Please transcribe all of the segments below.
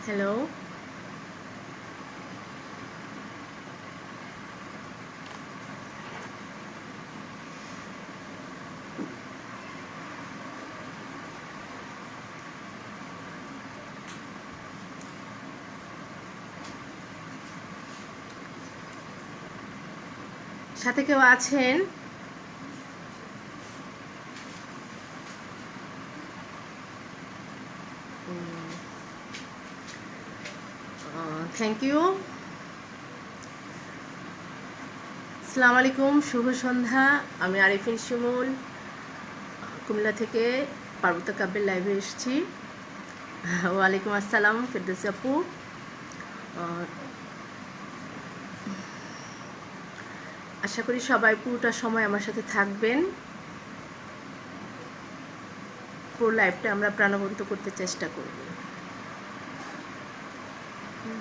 Hello, সাথে কেউ আছেন? Thank you. আসসালামু আলাইকুম, শুভ সন্ধ্যা। আমি আরিফিন শিমুল কুমিল্লা থেকে পার্বত্য কাব্যের লাইভে এসেছি। ওয়ালাইকুম আসসালাম ফেরদৌসী আপু। আশা করি সবাই পুরোটা সময় আমার সাথে থাকবেন। পুরো লাইভটা আমরা প্রাণবন্ত করতে চেষ্টা করব।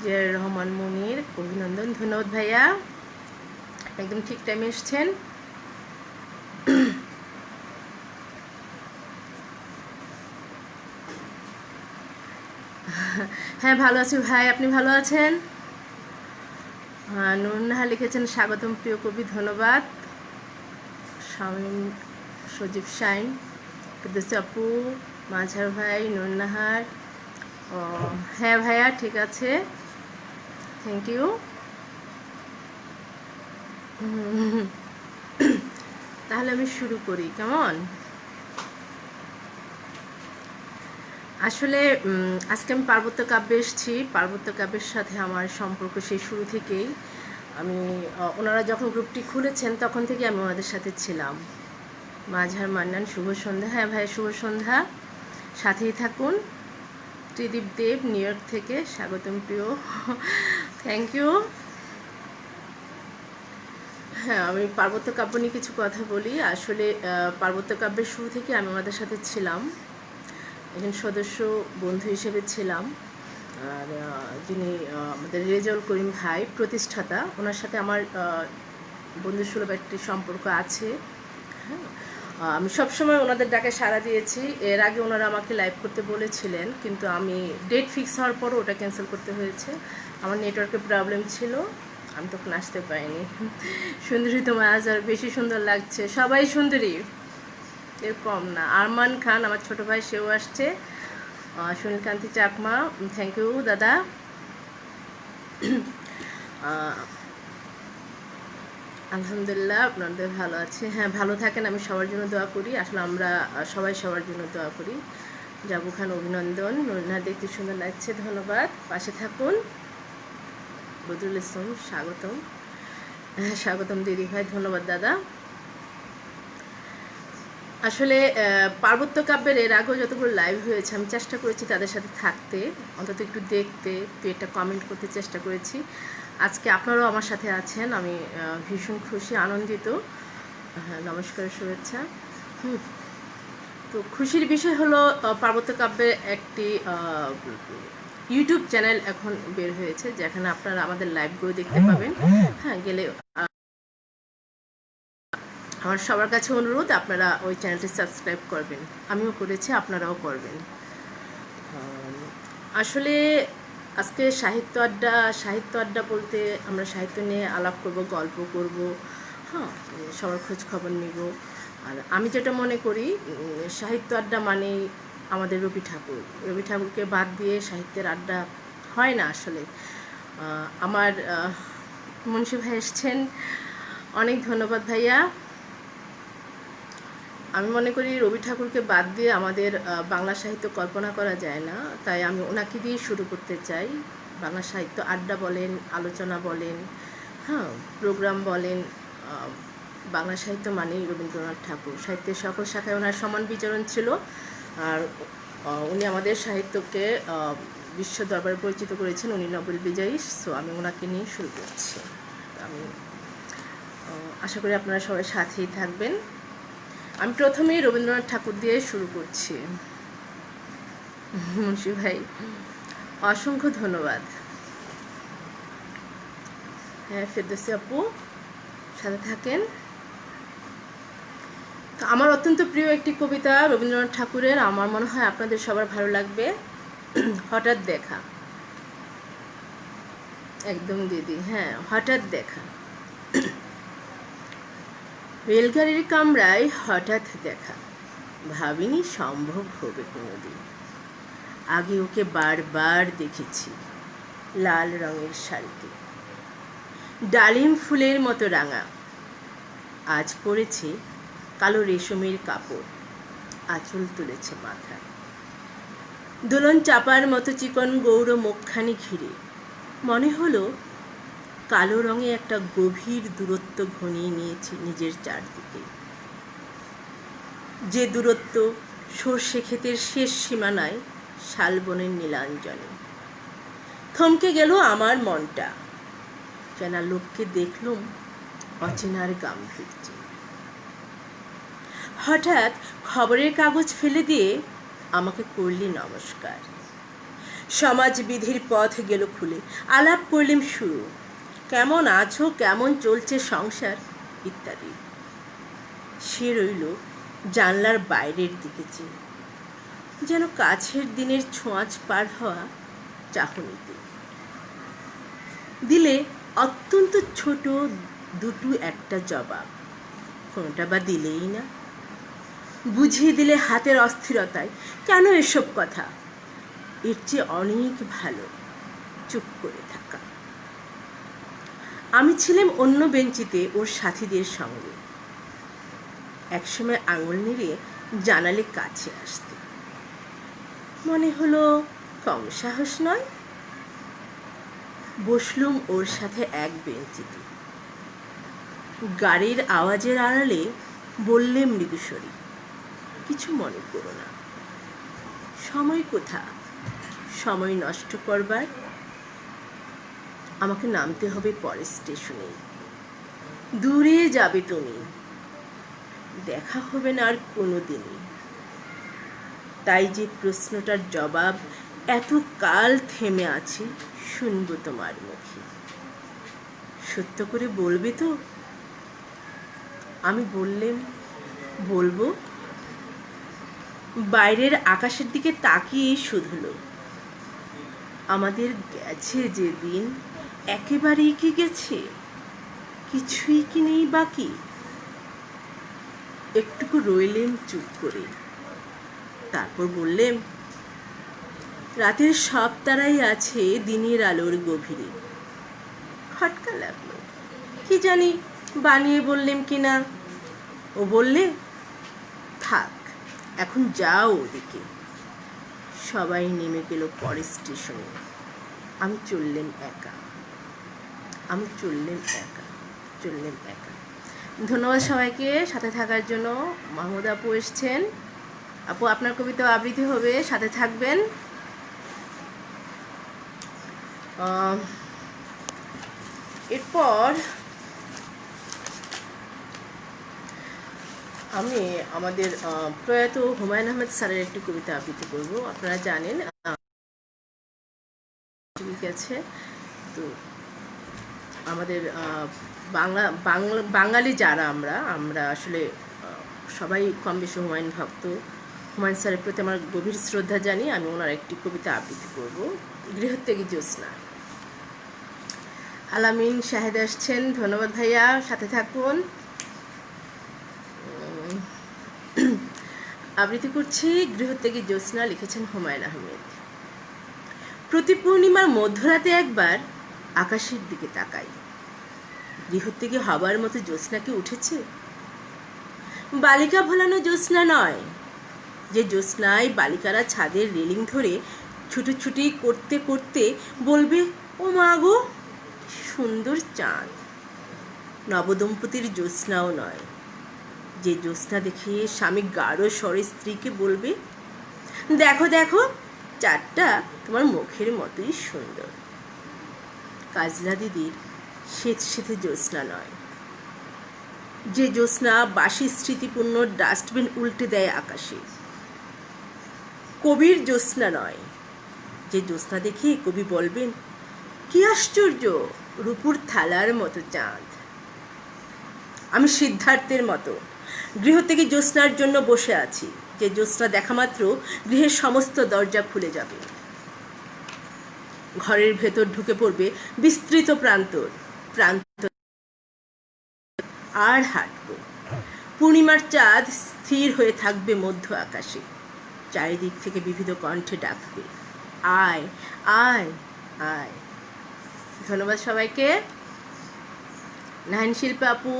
জিয়াউর রহমান মনির, অভিনন্দন। ধন্যবাদ ভাইয়া, একদম ঠিক টাইমে এসছেন। হ্যাঁ, ভালো আছি ভাই, আপনি ভালো আছেন? নুরনাহা লিখেছেন স্বাগতম প্রিয় কবি, ধন্যবাদ। শামীম, সজীব শাইন, ফেরদৌসী আপু, মাঝার ভাই, নুরনাহার। হ্যাঁ ভাইয়া, ঠিক আছে, থ্যাংক ইউ। তাহলে আমি শুরু করি, কেমন? আসলে আজকে আমি পার্বত্য কাব্যে এসেছি। পার্বত্য কাব্যের সাথে আমার সম্পর্ক সেই শুরু থেকেই। আমি ওনারা যখন গ্রুপটি খুলেছেন তখন থেকে আমি ওনাদের সাথে ছিলাম। মাঝার মান্নান, শুভ সন্ধ্যা। হ্যাঁ ভাই, শুভ সন্ধ্যা, সাথেই থাকুন। ত্রিদীপ দেব, নিউ ইয়র্ক থেকে স্বাগতম প্রিয়, থ্যাংক ইউ। হ্যাঁ, আমি পার্বত্য কাব্য নিয়ে কিছু কথা বলি। আসলে পার্বত্য কাব্যের শুরু থেকে আমি ওনাদের সাথে ছিলাম, একজন সদস্য বন্ধু হিসেবে ছিলাম। আর যিনি আমাদের রেজাউল করিম ভাই, প্রতিষ্ঠাতা, ওনার সাথে আমার বন্ধুসুলভ একটি সম্পর্ক আছে। হ্যাঁ, আমি সবসময় ওনাদের ডাকে সাড়া দিয়েছি। এর আগে ওনারা আমাকে লাইভ করতে বলেছিলেন, কিন্তু আমি ডেট ফিক্স হওয়ার পরও ওটা ক্যান্সেল করতে হয়েছে। আমার নেটওয়ার্কের প্রবলেম ছিল, আমি তখন আসতে পারিনি। সুন্দরী তোমার আজ আর বেশি সুন্দর লাগছে। সবাই সুন্দরী, এর কম না। আরমান খান আমার ছোট ভাই, সেও আসছে। সুনীলকান্তি চাকমা, থ্যাংক ইউ দাদা। আলহামদুলিল্লাহ, আপনাদের ভালো আছে? হ্যাঁ, ভালো থাকেন, আমি সবার জন্য দোয়া করি। আসলে আমরা সবাই সবার জন্য দোয়া করি। জাবু খান, অভিনন্দন। নুরনা, দেখতে সুন্দর লাগছে, ধন্যবাদ। পাশে থাকুন। বদরুল ইসলাম, স্বাগতম। হ্যাঁ, স্বাগতম দিদি ভাই, ধন্যবাদ দাদা। আসলে পার্বত্য কাব্যের এর আগেও যতগুলো লাইভ হয়েছে আমি চেষ্টা করেছি তাদের সাথে থাকতে, অন্তত একটু দেখতে, একটু একটা কমেন্ট করতে চেষ্টা করেছি। আজকে আপনারাও আমার সাথে আছেন, আমি ভীষণ খুশি, আনন্দিত। হ্যাঁ, নমস্কার, শুভেচ্ছা। তো খুশির বিষয় হলো পার্বত্য কাব্যের একটি ইউটিউব চ্যানেল এখন বের হয়েছে, যেখানে আপনারা আমাদের লাইভগুলো দেখতে পাবেন। হ্যাঁ, গেলে আমার সবার কাছে অনুরোধ, আপনারা ওই চ্যানেলটি সাবস্ক্রাইব করবেন। আমিও করেছি, আপনারাও করবেন। আসলে আজকে সাহিত্য আড্ডা বলতে আমরা সাহিত্য নিয়ে আলাপ করব, গল্প করব, হ্যাঁ, সবার খোঁজ খবর নিব। আর আমি যেটা মনে করি, সাহিত্য আড্ডা মানেই আমাদের রবি ঠাকুরকে বাদ দিয়ে সাহিত্যের আড্ডা হয় না আসলে। আমার মুন্সি ভাই এসছেন, অনেক ধন্যবাদ ভাইয়া। আমি মনে করি রবি ঠাকুরকে বাদ দিয়ে আমাদের বাংলা সাহিত্য কল্পনা করা যায় না, তাই আমি ওনাকে দিয়ে শুরু করতে চাই। বাংলা সাহিত্য আড্ডা বলেন, আলোচনা বলেন, হ্যাঁ, প্রোগ্রাম বলেন, বাংলা সাহিত্য মানেই রবীন্দ্রনাথ ঠাকুর। সাহিত্যের সকল শাখায় ওনার সমান বিচরণ ছিল, আর উনি আমাদের সাহিত্যকে বিশ্ব দরবারে পরিচিত করেছেন, উনি নোবেল বিজয়ী। সো আমি ওনাকে নিয়ে শুরু করছি। আমি আশা করি আপনারা সবাই সাথেই থাকবেন। আমি প্রথমেই রবীন্দ্রনাথ ঠাকুর দিয়ে শুরু করছি। মুন্সি ভাই, অসংখ্য ধন্যবাদ। হ্যাঁ, ফেরদৌসী আপু, সাথে থাকেন। আমার অত্যন্ত প্রিয় একটি কবিতা রবীন্দ্রনাথ ঠাকুরের, আমার মনে হয় আপনাদের সবার ভালো লাগবে। হঠাৎ দেখা। একদম দিদি, হ্যাঁ, হঠাৎ দেখা। রেলগাড়ির কামরায় হঠাৎ দেখা, ভাবিনি সম্ভব হবে কোনোদিন। আগে ওকে বারবার দেখেছি লাল রঙের শাড়িতে, ডালিম ফুলের মতো রাঙা। আজ পরেছে কালো রেশমের কাপড়, আঁচল তুলেছে মাথায়। দোলন চাপার মতো চিকন গৌর মুখখানি ঘিরে মনে হলো কালো রঙে একটা গভীর দূরত্ব ঘনিয়ে নিয়েছে নিজের চারদিকে। যে দূরত্ব সর্ষে ক্ষেতের শেষ সীমানায় শালবনের নীলাঞ্জনে। থমকে গেল আমার মনটা, যেন লোককে দেখলুম অচেনার গাম্ভীর্যে। হঠাৎ খবরের কাগজ ফেলে দিয়ে আমাকে করলি নমস্কার। সমাজবিধির পথ গেল খুলে, আলাপ করলেম শুরু, কেমন আছো, কেমন চলছে সংসার ইত্যাদি। সে রইল জানলার বাইরের দিকে চেয়ে, যেন কাছের দিনের ছোঁয়াচ পার হওয়া চাহনিতে। দিলে অত্যন্ত ছোট দুটো একটা জবাব, কোনটা বা দিলেই না। বুঝিয়ে দিলে হাতের অস্থিরতায়, কেন এসব কথা, এর চেয়ে অনেক ভালো চুপ করে থাকা। আমি ছিলাম অন্য বেঞ্চিতে ওর সাথীদের সঙ্গে। একসময় আঙুল নেড়ে জানালে কাছে আসতে, মনে হলো কম সাহস নয়। বসলুম ওর সাথে এক বেঞ্চিতে। গাড়ির আওয়াজের আড়ালে বললে মৃদুস্বরে, কিছু মনে করো না। সময় কোথা সময় নষ্ট করবার? আমাকে নামতে হবে পরের স্টেশনে। দূরে যাবে তুমি, দেখা হবে না আর কোনোদিনই। তাই যে প্রশ্নটার জবাব এত কাল থেমে আছে, শুনবো তোমার মুখে। সত্য করে বলবে তো? আমি বললেম, বলবো। বাইরের আকাশের দিকে তাকিয়েই শুধলো, আমাদের গেছে যে দিন, একেবারেই কি গেছে? কিছুই কি নেই বাকি? একটুকু রইলেম চুপ করে, তারপর বললেম, রাতের সব তারাই আছে দিনের আলোর গভীরে। খটকা লাগলো, কি জানি বানিয়ে বললেম কিনা। ও বললে, থাক, এখন যাও ওদিকে। সবাই নেমে গেল পরের স্টেশনে। আমি চললেম একা। ধন্যবাদ সবাইকে সাথে থাকার জন্য। মাহমুদ আপু এসছেন। আপু, আপনার কবিতা আবৃত্তি হবে, সাথে থাকবেন। এরপর আমি আমাদের প্রয়াত হুমায়ুন আহমেদ স্যারের একটি কবিতা আবৃত্তি করব। আপনারা জানেন ঠিক আছে, তো আমাদের বাঙালি যারা আমরা আসলে সবাই কম বেশি হুমায়ুন ভক্ত। হুমায়ুন স্যারের প্রতি আমার গভীর শ্রদ্ধা জানি। আমি ওনার একটি কবিতা আবৃত্তি করব, গৃহত্যাগী জ্যোৎস্না। আলামিন শাহেদ আসছেন, ধন্যবাদ ভাইয়া, সাথে থাকুন। আবৃত্তি করছি গৃহত্যাগী জ্যোৎস্না, লিখেছেন হুমায়ুন আহমেদ। প্রতি পূর্ণিমার মধ্যরাতে একবার আকাশের দিকে তাকাই, গৃহত্যাগী হবার মতো জ্যোৎস্না কি উঠেছে? বালিকা ভোলানো জ্যোৎস্না নয়, যে জ্যোৎস্নায় বালিকারা ছাদের রেলিং ধরে ছুটোছুটি করতে করতে বলবে, ও মা গো সুন্দর চাঁদ। নবদম্পতির জ্যোৎস্নাও নয়, যে জ্যোৎস্না দেখে স্বামী গাঢ় স্বরে স্ত্রীকে বলবে, দেখো দেখো চাঁদটা তোমার মুখের মতোই সুন্দর। কাজলা দিদির স্বেত জ্যোৎস্না নয়, যে জ্যোৎস্না বাসি স্মৃতিপূর্ণ ডাস্টবিন উল্টে দেয় আকাশে। কবির জ্যোৎস্না নয়, যে জ্যোৎস্না দেখে কবি বলবেন কি আশ্চর্য, রূপুর থালার মতো চাঁদ। আমি সিদ্ধার্থের মতো গৃহ থেকে জ্যোৎস্নার জন্য বসে আছি, যে জ্যোৎস্না দেখা মাত্র গৃহের সমস্ত দরজা খুলে যাবে, ঘরের ভেতর ঢুকে পড়বে বিস্তৃত প্রান্তর আর হাঁটব। পূর্ণিমার চাঁদ স্থির হয়ে থাকবে মধ্য আকাশে, চারিদিক থেকে বিবিধ কণ্ঠে ডাকবে আয় আয় আয়। ধন্যবাদ সবাইকে। নাহিন শিল্পা আপু,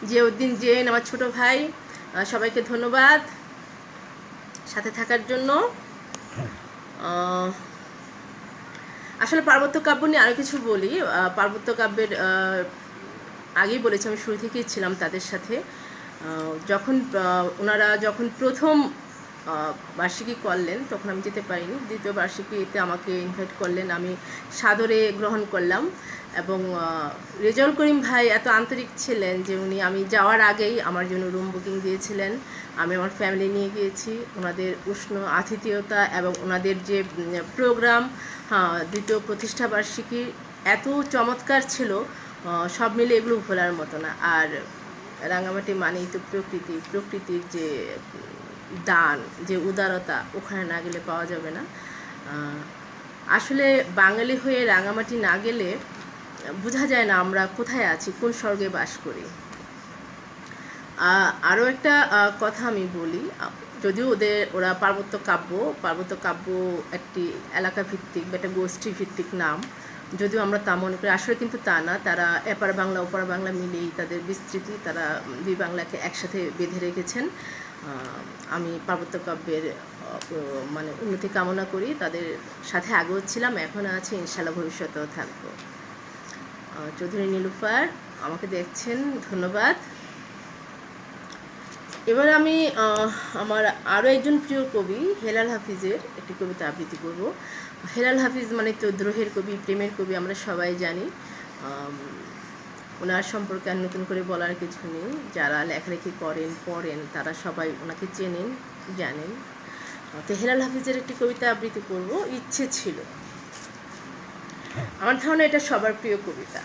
জিয়াউদ্দিন জেন, আমার ছোট ভাই, সবাইকে ধন্যবাদ সাথে থাকার জন্য। আসলে পার্বত্য কাব্য নিয়ে আরও কিছু বলি। পার্বত্য কাব্যের আগেই বলেছি, আমি শুরু থেকেই ছিলাম তাদের সাথে। ওনারা যখন প্রথম বার্ষিকী করলেন তখন আমি যেতে পারিনি, দ্বিতীয় বার্ষিকীতে আমাকে ইনভাইট করলেন, আমি সাদরে গ্রহণ করলাম। এবং রেজাউল করিম ভাই এত আন্তরিক ছিলেন যে উনি আমি যাওয়ার আগেই আমার জন্য রুম বুকিং দিয়েছিলেন। আমি আমার ফ্যামিলি নিয়ে গিয়েছি। ওনাদের উষ্ণ আতিথেয়তা এবং ওনাদের যে প্রোগ্রাম, দ্বিতীয় প্রতিষ্ঠা বার্ষিকী এত চমৎকার ছিল, সব মিলে এগুলো ভোলার মতো না। আর রাঙামাটি মানেই তো প্রকৃতির যে দান, যে উদারতা, ওখানে না গেলে পাওয়া যাবে না। আসলে বাঙালি হয়ে রাঙামাটি না গেলে বোঝা যায় না আমরা কোথায় আছি, কোন স্বর্গে বাস করি। আরও একটা কথা আমি বলি, যদিও ওরা পার্বত্য কাব্য একটি এলাকা ভিত্তিক বা একটা গোষ্ঠী ভিত্তিক নাম, যদিও আমরা তা মনে করি, আসলে কিন্তু তা না। তারা এপার বাংলা ওপার বাংলা মিলেই তাদের বিস্তৃতি, তারা দুই বাংলাকে একসাথে বেঁধে রেখেছেন। আমি পার্বত্য কাব্যের মানে উন্নতি কামনা করি, তাদের সাথে আগেও ছিলাম, এখন আছি, ইনশাল্লাহ ভবিষ্যতেও থাকবো। চৌধুরী নীলুফার আমাকে দেখছেন, ধন্যবাদ। এবার আমি আমার আরও একজন প্রিয় কবি হেলাল হাফিজের একটি কবিতা আবৃত্তি করব। হেলাল হাফিজ মানে তো দ্রোহের কবি, প্রেমের কবি, আমরা সবাই জানি। ওনার সম্পর্কে আর নতুন করে বলার কিছু নেই। যারা লেখালেখি পড়েন তারা সবাই ওনাকে চেনেন, জানেন। তো হেলাল হাফিজের একটি কবিতা আবৃত্তি করব, ইচ্ছে ছিল। আমার ধারণা এটা সবার প্রিয় কবিতা।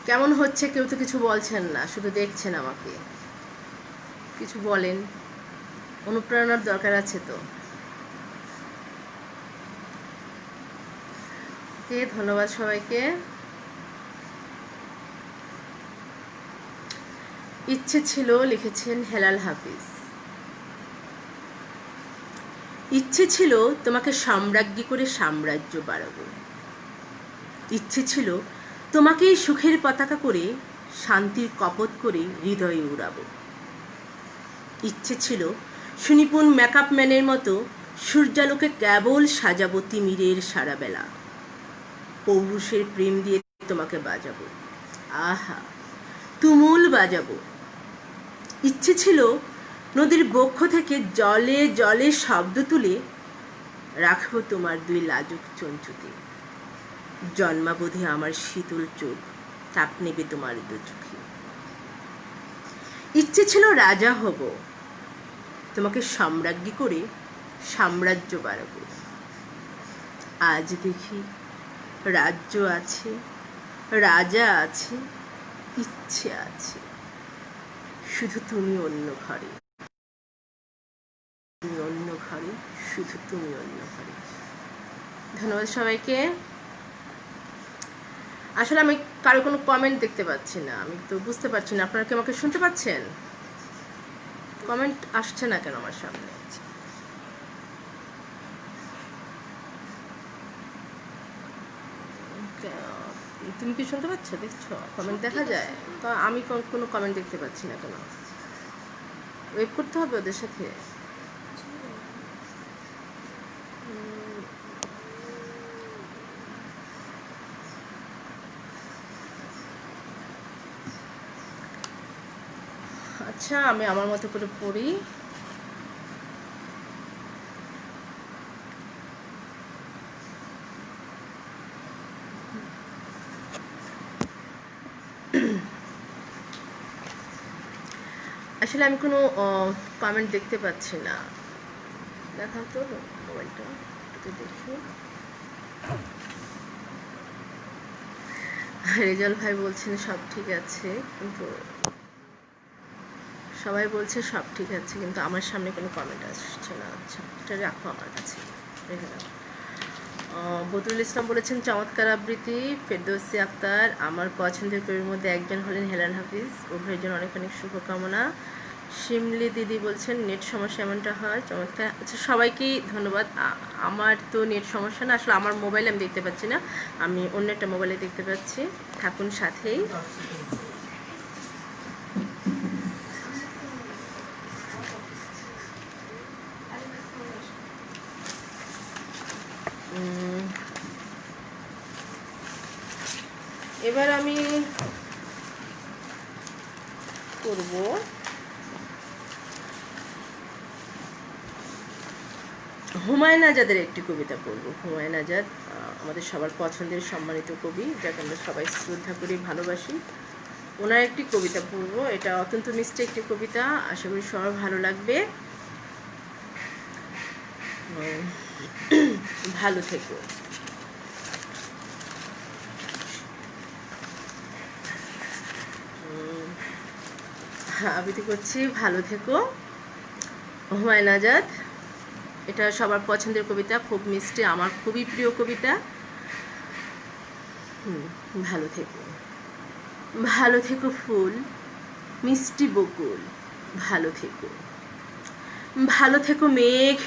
কেমন হচ্ছে? কেউ তো কিছু বলছেন না, শুধু দেখছেন আমাকে। কিছু বলেন, অনুপ্রেরণার দরকার আছে তো। ধন্যবাদ সবাইকে। ইচ্ছে ছিল লিখেছেন হেলাল হাফিজ। ইচ্ছে ছিল তোমাকে সাম্রাজ্ঞী করে সাম্রাজ্য বাড়াবো। ইচ্ছে ছিল তোমাকেই সুখের পতাকা করে শান্তির কপট করে হৃদয়ে উড়াবো। ইচ্ছে ছিল সুনিপুণ মেকআপ ম্যানের মতো সূর্যালোকে কেবল সাজাবো তিমিরের সারা বেলা। পৌরুষের প্রেম দিয়ে তোমাকে বাজাবো, আহা তুমুল বাজাবো। ইচ্ছে ছিল নদীর বক্ষ থেকে জলে জলে শব্দ তুলে রাখবো তোমার দুই লাজুক চঞ্চুতে। জন্মাবধি আমার শীতল চোখ তাপ নেবে তোমার দু চোখে। ইচ্ছে ছিল রাজা হব, তোমাকে সাম্রাজ্ঞী করে সাম্রাজ্য বাড়াবো। আজ দেখি রাজ্য আছে, রাজা আছে, ইচ্ছে আছে, শুধু তুমি অন্য ঘরে, শুধু তুমি অন্য ঘরে। ধন্যবাদ সবাইকে। আসলে আমি কারো কোনো কমেন্ট দেখতে পাচ্ছি না, আমি তো বুঝতে পারছি না আপনারা কি আমাকে শুনতে পাচ্ছেন? কমেন্ট আসছে না কেন আমার সামনে? তুমি কি শুনতে পাচ্ছ? দেখছো কমেন্ট দেখা যায়? তো আমি কোনো কমেন্ট দেখতে পাচ্ছি না কেন? ওয়েট করতে হবে ওদের সাথে। আচ্ছা, আমি আমার মতো করে পড়ি। আসলে আমি কোনো কমেন্ট দেখতে পাচ্ছি না। দেখাও তো মোবাইলটা, একটু দেখি। রেজাল ভাই বলছেন সব ঠিক আছে, কিন্তু সবাই বলছে সব ঠিক আছে, কিন্তু আমার সামনে কোনো কমেন্ট আসছে না। আচ্ছা, এটা রাখো আমার কাছে, রেখে দাও। বদরুল ইসলাম বলেছেন চমৎকার আবৃত্তি। ফেরদৌসী আক্তার, আমার পছন্দের কবির মধ্যে একজন হলেন হেলাল হাফিজ, উভয়ের জন্য অনেক অনেক শুভকামনা। শিমলি দিদি বলছেন নেট সমস্যা এমনটা হয়, চমৎকার। আচ্ছা, সবাইকেই ধন্যবাদ। আমার তো নেট সমস্যা না, আসলে আমার মোবাইলে আমি দেখতে পাচ্ছি না, আমি অন্য একটা মোবাইলে দেখতে পাচ্ছি। থাকুন সাথেই। এবার আমি করব হুমায়ুন আজাদের একটি কবিতা পড়ব। হুমায়ুন আজাদ আমাদের সবার পছন্দের সম্মানিত কবি, যাকে আমরা সবাই শ্রদ্ধা করি, ভালোবাসি। ওনার একটি কবিতা পড়ব। এটা অত্যন্ত মিষ্টি একটি কবিতা, আশা করি সবার ভালো লাগবে। ভালো থেকো। আবৃত্তি করছি, ভালো থেকো। হুমায়ুন আজাদ, এটা সবার পছন্দের কবিতা, খুব মিষ্টি, আমার খুবই প্রিয় কবিতা। ভালো থেকো। ভালো থেকো ফুল, মিষ্টি বকুল, ভালো থেকো। ভালো থেকো মেঘ,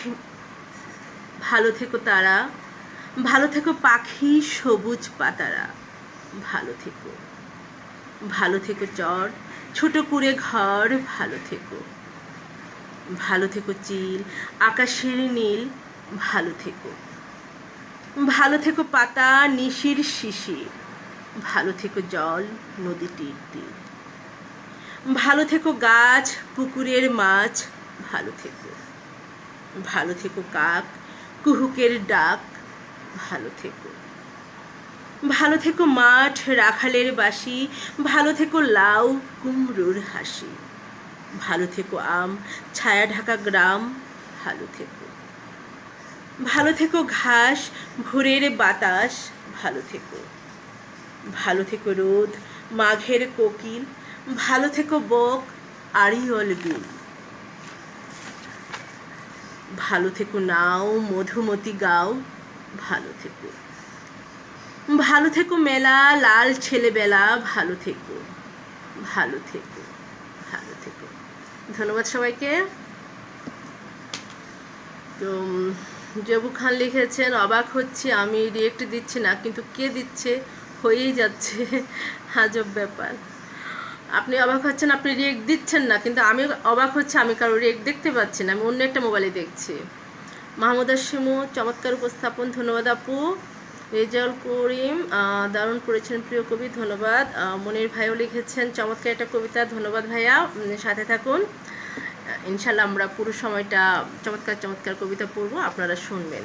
ভালো থেকো তারা, ভালো থেকো পাখি, সবুজ পাতারা, ভালো থেকো। ভালো থেকো চর, ছোট কুড়ে ঘর, ভালো থেকো। ভালো থেকো চিল, আকাশের নীল, ভালো থেকো। ভালো থেকো পাতা, নিশির শিশির, ভালো থেকো জল, নদীটির তীর। ভালো থেকো গাছ, পুকুরের মাছ, ভালো থেকো। ভালো থেকো কাক, কুহুকের ডাক, ভালো থেকো। ভালো থেকো মাঠ, রাখালের বাঁশি, ভালো থেকো লাউ, কুমড়োর হাসি। ভালো থেকো আম, ছায়া ঢাকা গ্রাম, ভালো থেকো। ভালো থেকো ঘাস, ভোরের বাতাস, ভালো থেকো। ভালো থেকো রোদ, মাঘের কোকিল, ভালো থেকো বক, আড়িয়ল বিল। ভালো থেকো নাও, মধুমতি গাও, ভালো থেকো। ভালো থেকো মেলা, লাল ছেলেবেলা, ভালো থেকো। ভালো থেকো, ভালো থেকো। ধন্যবাদ সবাইকে। তো জবু খান লিখেছেন অবাক হচ্ছি, আমি রিয়েক্ট দিচ্ছি না, কিন্তু কে দিচ্ছে, হয়েই যাচ্ছে, আজব ব্যাপার। আপনি অবাক হচ্ছেন, আপনি রিয়েক্ট দিচ্ছেন না, কিন্তু আমি অবাক হচ্ছে, আমি কারো রিয়েক্ট দেখতে পাচ্ছি না, আমি অন্য একটা মোবাইলে দেখছি। মাহমুদা শিমু, চমৎকার উপস্থাপন, ধন্যবাদ আপু। রেজাউল করিম, দারুণ করেছেন প্রিয় কবি, ধন্যবাদ। মনির ভাইও লিখেছেন চমৎকার একটা কবিতা, ধন্যবাদ ভাইয়া, সাথে থাকুন। ইনশাল্লাহ আমরা পুরো সময়টা চমৎকার চমৎকার কবিতা পড়ব, আপনারা শুনবেন।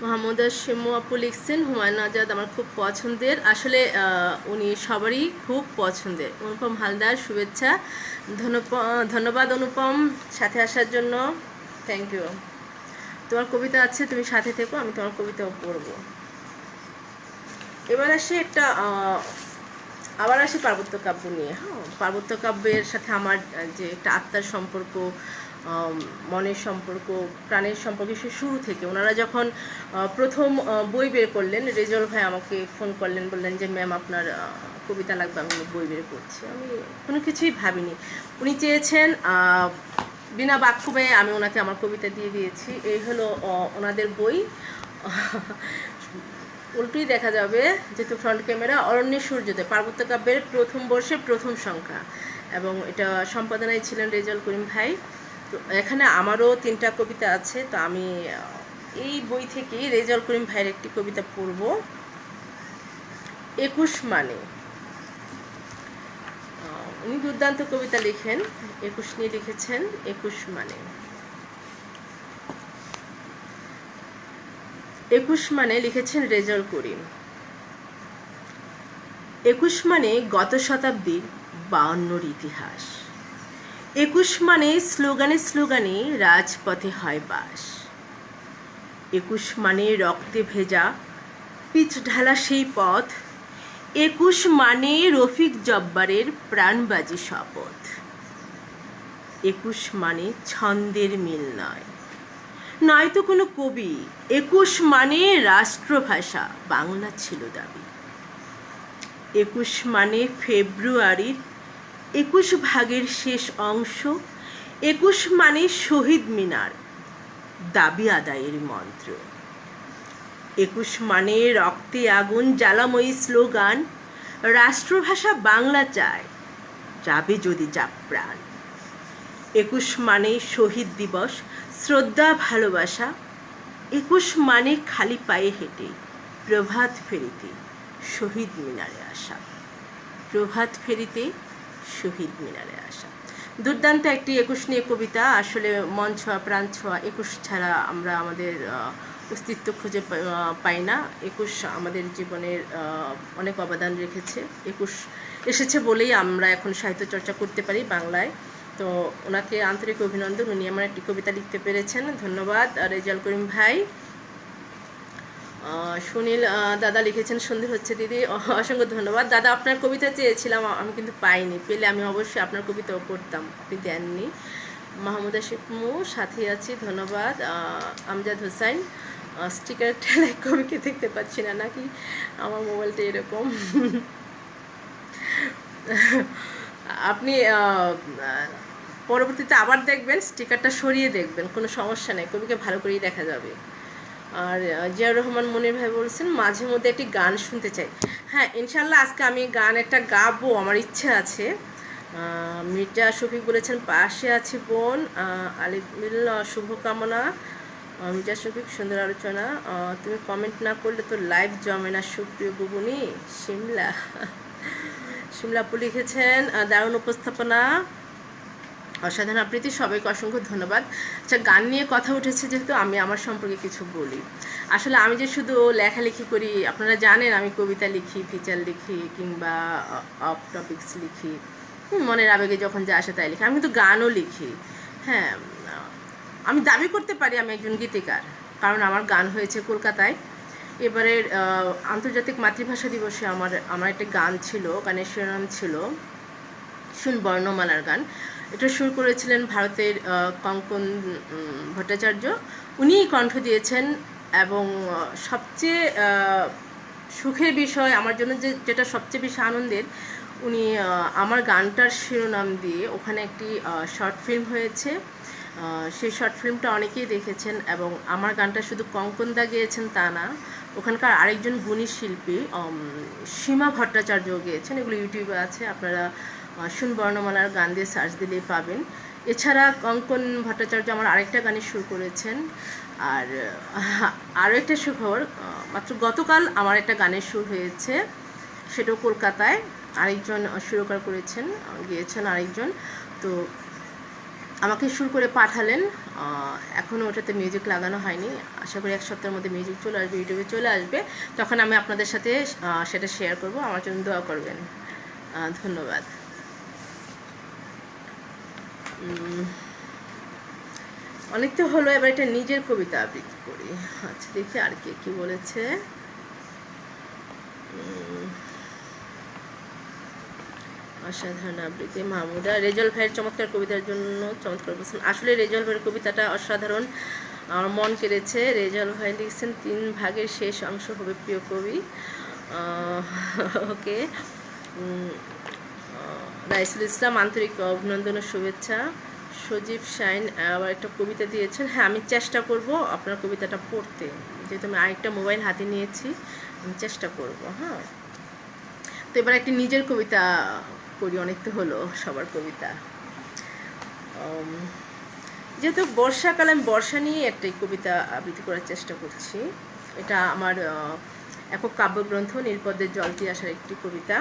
মাহমুদা শিমু আপু লিখছেন হুমায়ুন আজাদ আমার খুব পছন্দের, আসলে উনি সবারই খুব পছন্দের। অনুপম হালদার, শুভেচ্ছা, ধন্যবাদ অনুপম, সাথে আসার জন্য, থ্যাংক ইউ। তোমার কবিতা আছে, তুমি সাথে থেকো, আমি তোমার কবিতাও পড়বো। এবার আসি একটা আবার আসি পার্বত্য কাব্য নিয়ে। হ্যাঁ, পার্বত্য কাব্যের সাথে আমার যে একটা আত্মার সম্পর্ক, মনের সম্পর্ক, প্রাণের সম্পর্ক, সে শুরু থেকে। ওনারা যখন প্রথম বই বের করলেন, রেজাউল ভাই আমাকে ফোন করলেন, বললেন যে ম্যাম আপনার কবিতা লাগবে, আমি বই বের করছি। আমি কোনো কিছুই ভাবিনি, উনি চেয়েছেন, বিনা বাক্যবে আমি ওনাকে আমার কবিতা দিয়ে দিয়েছি। এই হলো ওনাদের বই। উল্টোই দেখা যাবে, যেহেতু ফ্রন্ট ক্যামেরা। অরণ্যের সূর্যোদয়, পার্বত্য কাব্যের প্রথম বর্ষের প্রথম সংখ্যা, এবং এটা সম্পাদনায় ছিলেন রেজাউল করিম ভাই। তো এখানে আমারও 3টা কবিতা আছে, তো আমি এই বই থেকেই রেজাউল করিম ভাইয়ের একটি কবিতা পড়ব। 21 মানে, উনি দুর্দান্ত কবিতা লিখেন, 21 নিয়ে লিখেছেন। 21 মানে, 21 মানে লিখেছেন রেজাউল করিম। একুশ মানে গত শতাব্দীর 52 ইতিহাস। একুশ মানে স্লোগানে স্লোগানে রাজপথে হয় বাস। একুশ মানে রক্তে ভেজা পিচ ঢালা সেই পথ। একুশ মানে রফিক জব্বারের প্রাণবাজি শপথ। একুশ মানে ছন্দের মিল নয়, নয়তো কোনো কবি। একুশ মানে রাষ্ট্রভাষা, বাংলা ছিল দাবি। একুশ মানে ফেব্রুয়ারির 21 ভাগের শেষ অংশ। একুশ মানে শহীদ মিনার, দাবি আদায়ের মন্ত্র। একুশ মানে রক্তে আগুন, জ্বালাময়ী স্লোগান, রাষ্ট্রভাষা বাংলা চায়, যাবে যদি যাক প্রাণ। একুশ মানে শহীদ দিবস, শ্রদ্ধা ভালোবাসা। একুশ মানে খালি পায়ে হেঁটে প্রভাত ফেরিতে শহীদ মিনারে আসা। প্রভাত ফেরিতে শহীদ মিনারে আসা। দুর্দান্ত একটি একুশ নিয়ে কবিতা। আসলে মন ছোঁয়া, প্রাণ ছোঁয়া। একুশ ছাড়া আমরা আমাদের অস্তিত্ব খুঁজে পাই না। একুশ আমাদের জীবনের অনেক অবদান রেখেছে। একুশ এসেছে বলেই আমরা এখন সাহিত্য চর্চা করতে পারি বাংলায়। তো ওনাকে আন্তরিক অভিনন্দন, উনি আমার একটি কবিতা লিখতে পেরেছেন। ধন্যবাদ রেজাল করিম ভাই। সুনীল দাদা লিখেছেন সুন্দর হচ্ছে দিদি, অসংখ্য ধন্যবাদ দাদা। আপনার কবিতা চেয়েছিলাম, আমি কিন্তু পাইনি। পেলে আমি অবশ্যই আপনার কবিতাও পড়তাম, আপনি দেননি। মাহমুদা শিপমু সাথে আছি, ধন্যবাদ। আমজাদ হোসাইন স্টিকার ঠেলায় কবিকে দেখতে পাচ্ছি না, নাকি আমার মোবাইলটা এরকম। আপনি পরবর্তীতে আবার দেখবেন, স্টিকারটা সরিয়ে দেখবেন, কোনো সমস্যা নেই, কবিকে ভালো করেই দেখা যাবে। আর জিয়াউর রহমান মনির ভাই বলছেন মাঝে মধ্যে একটি গান শুনতে চাই। হ্যাঁ, ইনশাল্লাহ আজকে আমি গান একটা গাবো, আমার ইচ্ছে আছে। মির্জা শফিক বলেছেন পাশে আছি বোন, আলিফুল্লাহ শুভকামনা। মির্জা শফিক সুন্দর আলোচনা। তুমি কমেন্ট না করলে তো লাইভ জমে না সুপ্রিয় বুবুনি। শিমলাপু লিখেছেন দারুণ উপস্থাপনা, অসাধারণ আবৃত্তি, সবাইকে অসংখ্য ধন্যবাদ। আচ্ছা, গান নিয়ে কথা উঠেছে যেহেতু আমি আমার সম্পর্কে কিছু বলি। আসলে আমি যে শুধু লেখালেখি করি, আপনারা জানেন আমি কবিতা লিখি, ফিচার লিখি, কিংবা অফ টপিক্স লিখি, মনের আবেগে যখন যা আসে তাই লিখি। আমি কিন্তু গানও লিখি। হ্যাঁ, আমি দাবি করতে পারি আমি একজন গীতিকার, কারণ আমার গান হয়েছে কলকাতায়। এবারের আন্তর্জাতিক মাতৃভাষা দিবসে আমার একটা গান ছিল, গানের শিরোনাম ছিল শুন বর্ণমালার গান। এটা সুর করেছিলেন ভারতের কঙ্কন ভট্টাচার্য, উনিই কণ্ঠ দিয়েছেন। এবং সবচেয়ে সুখের বিষয় আমার জন্য, যেটা সবচেয়ে বেশি আনন্দের, উনি আমার গানটার শিরোনাম দিয়ে ওখানে একটি শর্ট ফিল্ম হয়েছে। সেই শর্ট ফিল্মটা অনেকেই দেখেছেন, এবং আমার গানটা শুধু কঙ্কনদা গেয়েছেন তা না, ওখানকার আরেকজন গুণী শিল্পী সীমা ভট্টাচার্য গেয়েছেন। এগুলো ইউটিউবে আছে, আপনারা শুন বর্ণমালার গান দিয়ে সার্চ দিলেই পাবেন। এছাড়া কঙ্কন ভট্টাচার্য আমার আরেকটা গানে সুর করেছেন। আর আরও একটা সুখবর, মাত্র গতকাল আমার একটা গানের সুর হয়েছে, সেটাও কলকাতায়। আরেকজন সুরকার করেছেন, গিয়েছেন আরেকজন। তো আমাকে সুর করে পাঠালেন, এখনও ওটাতে মিউজিক লাগানো হয়নি। আশা করি এক সপ্তাহের মধ্যে মিউজিক চলে আসবে, ইউটিউবে চলে আসবে, তখন আমি আপনাদের সাথে সেটা শেয়ার করব। আমার জন্য দোয়া করবেন, ধন্যবাদ। অনেক তো হলো, এবার একটা নিজের কবিতা আবৃত্তি করি। আচ্ছা, দেখি আর কে কি বলেছে। অসাধারণ আবৃত্তি মাহমুদা। রেজাল ভাইয়ের চমৎকার কবিতার জন্য চমৎকার বলছেন। আসলে রেজাল ভাইয়ের কবিতাটা অসাধারণ, আমার মন কেড়েছে। রেজাল ভাই লিখছেন 3 ভাগের শেষ অংশ হবে প্রিয় কবি। ওকে, রাইসুল ইসলাম আন্তরিক অভিনন্দন ও শুভেচ্ছা। সজীব শাইন আবার একটা কবিতা দিয়েছেন। হ্যাঁ, আমি চেষ্টা করব আপনার কবিতাটা পড়তে, যেহেতু আমি আরেকটা মোবাইল হাতে নিয়েছি, আমি চেষ্টা করব। হ্যাঁ, তো এবার একটি নিজের কবিতা করি, অনেক তো হলো সবার কবিতা। যেহেতু বর্ষাকালে আমি বর্ষা নিয়ে একটাই কবিতা আবৃত্তি করার চেষ্টা করছি। এটা আমার একক কাব্যগ্রন্থ নীলপদ্মের জলটি আসার একটি কবিতা।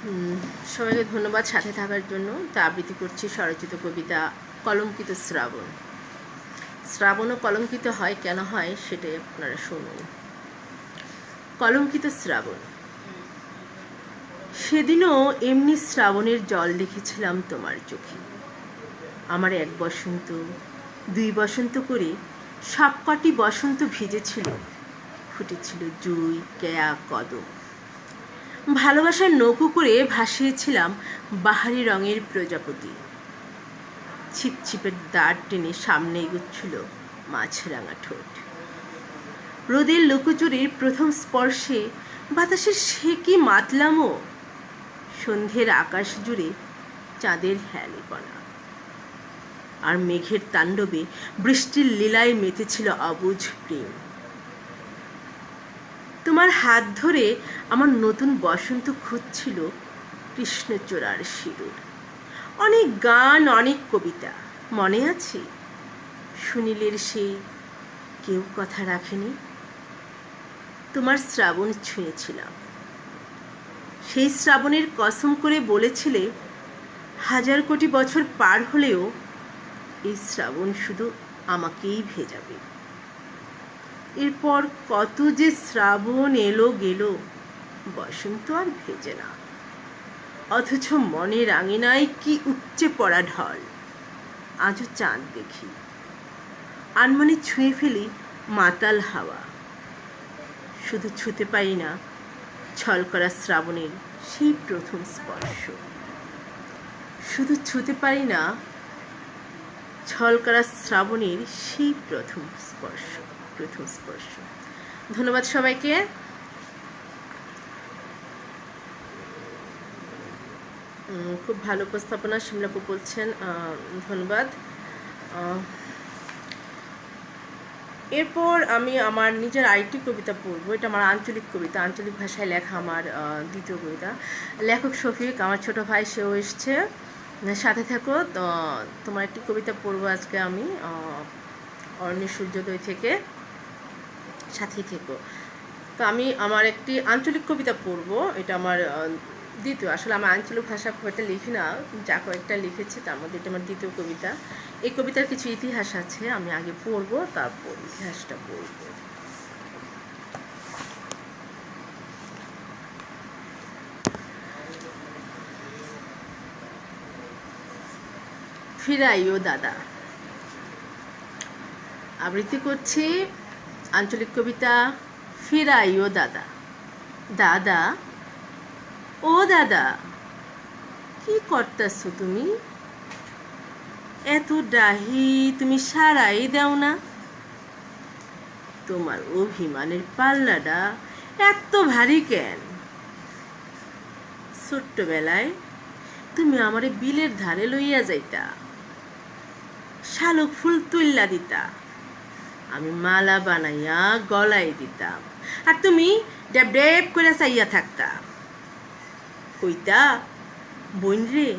হুম, সবাইকে ধন্যবাদ সাথে থাকার জন্য। তা আবৃত্তি করছি স্বরচিত কবিতা কলঙ্কিত শ্রাবণ। শ্রাবণও কলঙ্কিত হয়, কেন হয় সেটাই আপনারা শুনুন। কলঙ্কিত শ্রাবণ। সেদিনও এমনি শ্রাবণের জল দেখেছিলাম তোমার চোখে। আমার এক বসন্ত, দুই বসন্ত করে সবকটি বসন্ত ভিজেছিল, ফুটেছিল জুই, কেয়া, কদম। ভালোবাসার নৌকো করে ভাসিয়েছিলাম বাহারি রঙের প্রজাপতি। ছিপছিপের দাঁড় টেনে সামনে এগোচ্ছিল মাছরাঙা ঠোঁট। রোদের লুকোচুরির প্রথম স্পর্শে বাতাসের সে কি মাতলামো। সন্ধ্যের আকাশ জুড়ে চাঁদের হেয়ালিপনা, আর মেঘের তাণ্ডবে বৃষ্টির লীলায় মেতেছিল অবুঝ প্রেম। তোমার হাত ধরে আমার নতুন বসন্ত খুঁজছিল কৃষ্ণচূড়ার সিঁদুর। অনেক গান, অনেক কবিতা মনে আছে? সুনীলের সেই কেউ কথা রাখেনি। তোমার শ্রাবণ ছুঁয়েছিলাম, সেই শ্রাবণের কসম করে বলেছিলে হাজার কোটি বছর পার হলেও এই শ্রাবণ শুধু আমাকেই ভেজাবে। এরপর কত যে শ্রাবণ এলো গেল, বসন্ত আর ভেজে না। অথচ মনের আঙিনায় কি উপচে পড়া ঢল। আজও চাঁদ দেখি, আনমনে ছুঁয়ে ফেলি মাতাল হাওয়া। শুধু ছুঁতে পারি না ছল করা শ্রাবণের সেই প্রথম স্পর্শ। শুধু ছুঁতে পারি না ছল করা শ্রাবণের সেই প্রথম স্পর্শ। ধন্যবাদ সবাইকে। খুব ভালো উপস্থাপনা শিমলাপু বলছেন, ধন্যবাদ। এরপর আমি আমার নিজের আরেকটি কবিতা পড়বো। এটা আমার আঞ্চলিক কবিতা, আঞ্চলিক ভাষায় লেখা আমার দ্বিতীয় কবিতা। লেখক শফিক, আমার ছোট ভাই, সেও এসছে। সাথে থাকো। তোমার একটি কবিতা পড়বো আজকে আমি, অরণ্যের সূর্যোদয় থেকে। সাথেই থেকো। তো আমি আমার একটি আঞ্চলিক কবিতা পড়বো। এটা আমার দ্বিতীয়, আসলে আমি আঞ্চলিক ভাষা খুব একটা লিখি না, যা কয়েকটা লিখেছি তার মধ্যে এটা আমার দ্বিতীয় কবিতা। এই কবিতার কিছু ইতিহাস আছে, আমি আগে পড়বো, তারপর ইতিহাসটা পড়বো। ফিরাইও দাদা। আবৃত্তি করছি আঞ্চলিক কবিতা ফিরাইও দাদা। দাদা, ও দাদা, কি করতেছো তুমি? এত ডাহি তুমি সারাই দাও না। তোমার অভিমানের পাল্লাটা এত ভারী কেন? ছোট্টবেলায় তুমি আমারে বিলের ধারে লইয়া যাইতা, শালক ফুল তুইল্লা দিতা, আমি মালা বানাইয়া গলায় দিতাম, আর তুমি ডেব ডেব করে চাইয়া থাকতা। কইতা, বোন রে,